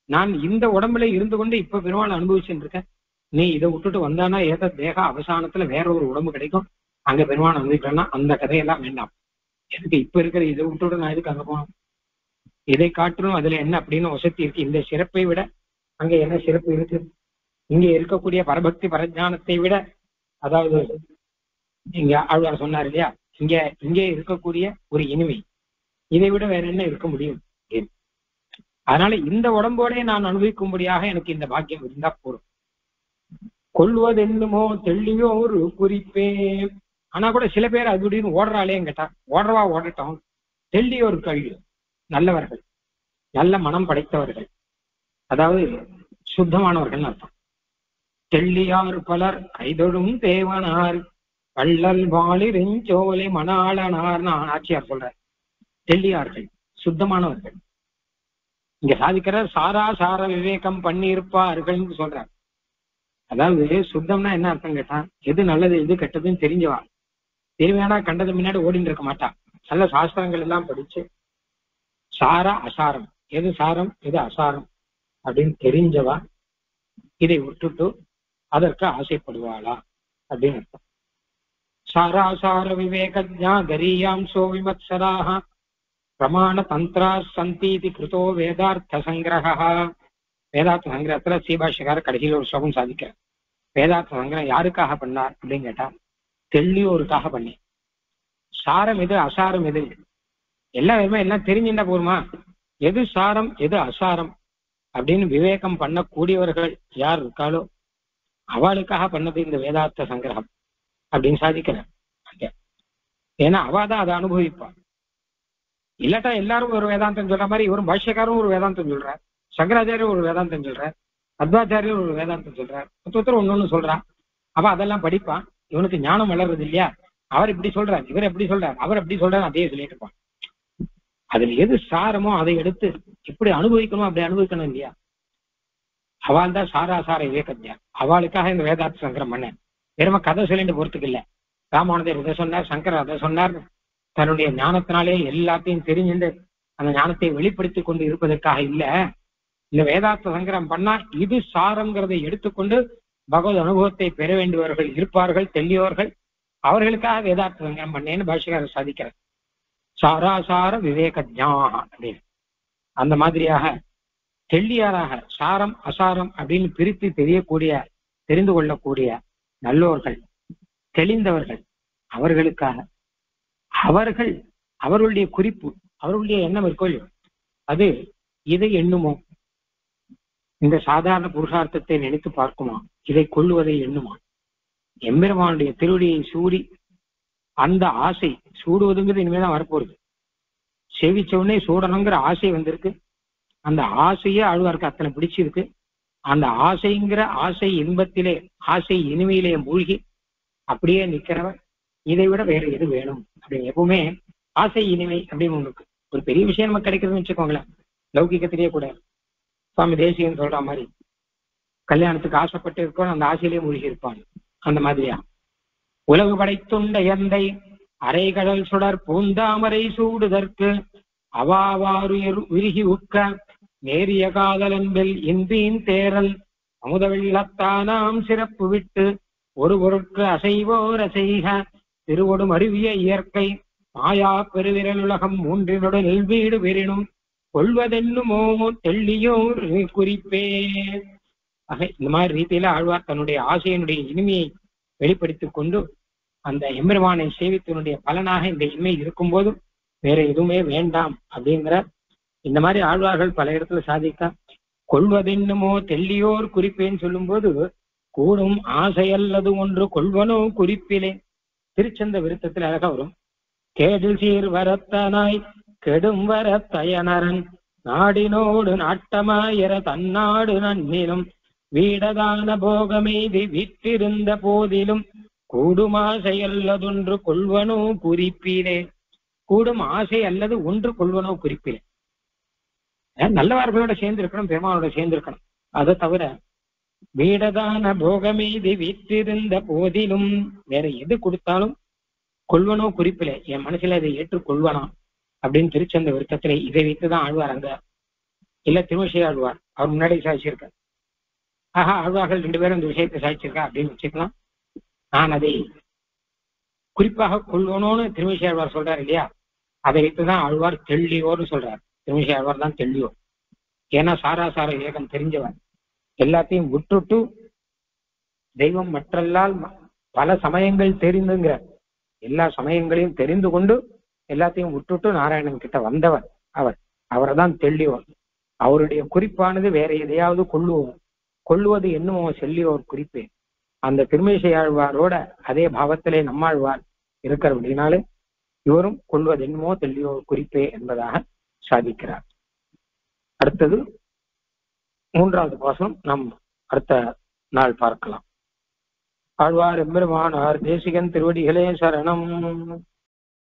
Speaker 1: நான் இந்த உடம்புல இருந்து கொண்டு இப்ப பெருமாள் அனுபவிச்சுட்டு இருக்கேன், நீ இதை விட்டுட்டு வந்தானா ஏதோ தேக அவசானத்துல வேற ஒரு உடம்பு கிடைக்கும், அங்க பெருமாள் அனுபவிக்கிறேன்னா அந்த கதையெல்லாம் வேண்டாம். எனக்கு இப்ப இருக்கிற இதை விட்டுவிட நான் எதுக்கு அங்க போகணும்? இதை காட்டணும் அதுல என்ன அப்படின்னு வசதி இருக்கு, இந்த சிறப்பை விட அங்க என்ன சிறப்பு இருக்கு? இங்க இருக்கக்கூடிய பரபக்தி பரஜானத்தை விட, அதாவது இங்க ஆழ்வார் சொன்னார் இல்லையா, இங்கே இருக்கக்கூடிய ஒரு இனிமை இதை விட வேற என்ன இருக்க முடியும்? அதனால இந்த உடம்போட நான் அனுபவிக்கும்படியாக எனக்கு இந்த பாக்கியம் இருந்தா போதும். கொள்வது என்னமோ தெள்ளியோ ஒரு குறிப்பே. ஆனா கூட சில பேர் அதுன்னு ஓடுறாளேன்னு கேட்டா, ஓடுறவா ஓடட்டும், தெள்ளியோ ஒரு கல்வி, நல்லவர்கள், நல்ல மனம் படைத்தவர்கள், அதாவது சுத்தமானவர்கள் அர்த்தம். தெள்ளியார் பலர் கைதொழும் தேவனார் வள்ளல் வாளிரெஞ்சோலை மணாளனார் ஆட்சியார் சொல்றார். தெள்ளியார்கள் சுத்தமானவர்கள். இங்க சாதிக்கிற சாரா சார விவேகம் பண்ணி இருப்பார்கள் சொல்றார். அதாவது சுத்தம்னா என்ன அர்த்தம் கேட்டா, எது நல்லது எது கெட்டதுன்னு தெரிஞ்சவா, தேவையானா கண்டது முன்னாடி ஓடிட்டு இருக்க மாட்டா, நல்ல சாஸ்திரங்கள் எல்லாம் படிச்சு சாரா அசாரம், எது சாரம் எது அசாரம் அப்படின்னு தெரிஞ்சவா இதை விட்டுட்டு அதற்கு ஆசைப்படுவாளா அப்படின்னு அர்த்தம். சாராசார விவேகஜா கரீயாம் சோ விமத்சராக பிரமாண தந்திரா சந்தீதி கிருதோ வேதார்த்த சங்கிரகா. வேதார்த்த சங்கிரகத்துல சீபாஷகார கடைசியில் ஒரு ஸ்லோகம் சாதிக்கிறார். வேதார்த்த சங்கிரகம் யாருக்காக பண்ணார் அப்படின்னு கேட்டா, தெள்ளியோருக்காக பண்ணேன். சாரம் எது அசாரம் எது எல்லாம் தெரிஞ்சுட்டா போருமா, எது சாரம் எது அசாரம் அப்படின்னு விவேகம் பண்ணக்கூடியவர்கள் யார் இருக்காளோ அவளுக்காக பண்ணது இந்த வேதார்த்த சங்கிரகம் அப்படின்னு சாதிக்கிறார். ஏன்னா அவாதான் அதை அனுபவிப்பாள். இல்லாட்டா எல்லாரும் ஒரு வேதாந்தம் சொல்ற மாதிரி இவரும் பாஷ்யக்காரும் ஒரு வேதாந்தம் சொல்றார், சங்கராச்சாரியும் ஒரு வேதாந்தம் சொல்றார், அத்வாச்சாரியும் ஒரு வேதாந்தம் சொல்றார், ஒருத்தர் ஒன்னொன்னு சொல்றான். அவ அதெல்லாம் படிப்பான், இவனுக்கு ஞானம் வளர்றது இல்லையா, அவர் இப்படி சொல்றார் இவர் எப்படி சொல்றார் அவர் எப்படி சொல்றாரு அதே சொல்லிட்டு இருப்பான். அதுல எது சாரமோ அதை எடுத்து இப்படி அனுபவிக்கணும் அப்படி அனுபவிக்கணும் இல்லையா. அவள் தான் சாராசார விவேகஜா, அவளுக்காக இந்த வேதார்த்த சங்கரம் பண்ணேன். வெறும கதை சொல்லிட்டு போறதுக்கு இல்லை. ராமானுஜர் இதை சொன்னார், சங்கர் அதை சொன்னார், தன்னுடைய ஞானத்தினாலே எல்லாத்தையும் தெரிஞ்சுட்டு அந்த ஞானத்தை வெளிப்படுத்தி கொண்டு இருப்பதற்காக இல்ல. இந்த வேதார்த்த சங்கரம் பண்ணா இது சாரங்கிறதை எடுத்துக்கொண்டு பகவத் அனுபவத்தை பெற வேண்டியவர்கள் இருப்பார்கள், தெளியவர்கள், அவர்களுக்காக வேதார்த்த சங்கரம் பண்ணேன்னு பாஷ்யக்காரர் சாதிக்கிறார். சாராசார விவேகஜா அப்படின்னு அந்த மாதிரியாக தெள்ளியாராக சாரம் அசாரம் அப்படின்னு பிரித்து தெரிந்து கொள்ளக்கூடிய நல்லோர்கள், தெளிந்தவர்கள், அவர்களுக்காக அவர்களுடைய குறிப்பு, அவர்களுடைய எண்ணம் இருக்கோ அது இதை எண்ணுமோ, இந்த சாதாரண புருஷார்த்தத்தை நினைத்து பார்க்குமா, இதை கொள்ளுவதை எண்ணுமா, எம்பெருமானுடைய திருவடியை சூடி அந்த ஆசை சூடுவதுங்கிறது இனிமேதான் வரப்போகுது. சேவிச்ச உடனே சூடணுங்கிற ஆசை வந்திருக்கு, அந்த ஆசையே ஆழ்வாருக்கு அத்தனை பிடிச்சிருக்கு. அந்த ஆசைங்கிற ஆசை இன்பத்திலே ஆசை இனிமையிலே மூழ்கி அப்படியே நிக்கிறவர் இதை விட வேற எது வேணும் அப்படின்னு. எப்பவுமே ஆசை இனிமை அப்படின்னு ஒண்ணு இருக்கு. ஒரு பெரிய விஷயம் நமக்கு கிடைக்கிறதுன்னு வச்சுக்கோங்களேன், லௌகிக்கத்திலேயே கூட சுவாமி தேசிகன் சொல்ற மாதிரி கல்யாணத்துக்கு ஆசைப்பட்டு இருக்கோம், அந்த ஆசையிலேயே மூழ்கி இருப்பான். அந்த மாதிரியா உலகு படைத்துண்ட எந்தை அரைகடல் சுடர் பூந்தாமரை சூடுதற்கு அவாவாறு உருகி உட்க நேரிய காதலன்பெல் இன்பீன் தேரல் அமுத வெள்ளத்தானாம் சிறப்பு விட்டு ஒரு பொருட்கு அசைவோர் அசைக திருவொடும் அருவிய இயற்கை மாயா பெருவிரலுலகம் மூன்றினுடன் வீடு பெறினும் கொள்வதென்னுமோ தெள்ளியோர் குறிப்பே. ஆக இந்த மாதிரி ரீதியில ஆழ்வார் தன்னுடைய ஆசையினுடைய இனிமையை வெளிப்படுத்திக் கொண்டு அந்த எம்பெருமானை சேவித்தனுடைய பலனாக இந்த இனிமை இருக்கும்போது வேற எதுவுமே வேண்டாம் அப்படிங்கிற இந்த மாதிரி ஆழ்வார்கள் பல இடத்துல சாதித்தா. கொள்வதென்னுமோ தெள்ளியோர் குறிப்பேன்னு சொல்லும் போது கூடும் ஆசையல்லது ஒன்று கொள்வனோ குறிப்பிலே திருச்சந்த விருத்தத்தில் அழகா வரும். கேடில் சீர் வரத்தனாய் கெடும் வரத்தயனரன் நாடினோடு நாட்டமாயிர தன்னாடு நன்னிலும் வீடதான போகமெய்தி விற்றிருந்த போதிலும் கூடும் ஆசை அல்லதொன்று கொள்வனோ குறிப்பீரே. கூடும் ஆசை அல்லது ஒன்று கொள்வனோ குறிப்பீரே. நல்லவர்களோட சேர்ந்து இருக்கணும், பெருமானோட சேர்ந்து இருக்கணும். அதை தவிர வீடதான போகமெய்தி விற்றிருந்த போதிலும் வேற எது கொடுத்தாலும் கொள்வனோ குறிப்பிலே, என் மனசுல இதை ஏற்றுக்கொள்வனா அப்படின்னு திருச்சந்த விருத்தத்திலே இதை வைத்துதான் ஆழ்வார் அங்க இல்ல திருமிசை ஆழ்வார் அவர் முன்னாடி சாதிச்சிருக்கார். ஆழ்வார்கள் 2 பேரும் இந்த விஷயத்தை சாதிச்சிருக்கா அப்படின்னு வச்சுக்கலாம். நான் அதை குறிப்பாக கொள்வனோன்னு திருமிசை ஆழ்வார் சொல்றாரு இல்லையா, அதை வைத்துதான் ஆழ்வார் தெள்ளியோர்னு சொல்றார். திருமிசை ஆழ்வார் தான் தெள்ளியோர். ஏன்னா சாராசார ஏகம் தெரிஞ்சவர். எல்லாத்தையும் விட்டுட்டு தெய்வம் மற்றல்லால் பல சமயங்கள் தெரிந்துங்கிற எல்லா சமயங்களையும் தெரிந்து கொண்டு எல்லாத்தையும் விட்டுட்டு நாராயணன் கிட்ட வந்தவர் அவர். அவரை தான் தெள்ளியோர். அவருடைய குறிப்பானது வேற எதையாவது கொள்ளுவது என்னமோ செல்லியோர் குறிப்பே. அந்த திருமிசை ஆழ்வாரோட அதே பாவத்திலே நம்மாழ்வார் இருக்கிறபடினாலே இவரும் கொள்வது என்னமோ தெல்லியோர் குறிப்பே என்பதாக சாதிக்கிறார். அடுத்தது 3வது பாசனம் நாம் அடுத்த நாள் பார்க்கலாம். ஆழ்வார் எம்பெருமானார் தேசிகன் திருவடிகளே சரணம்.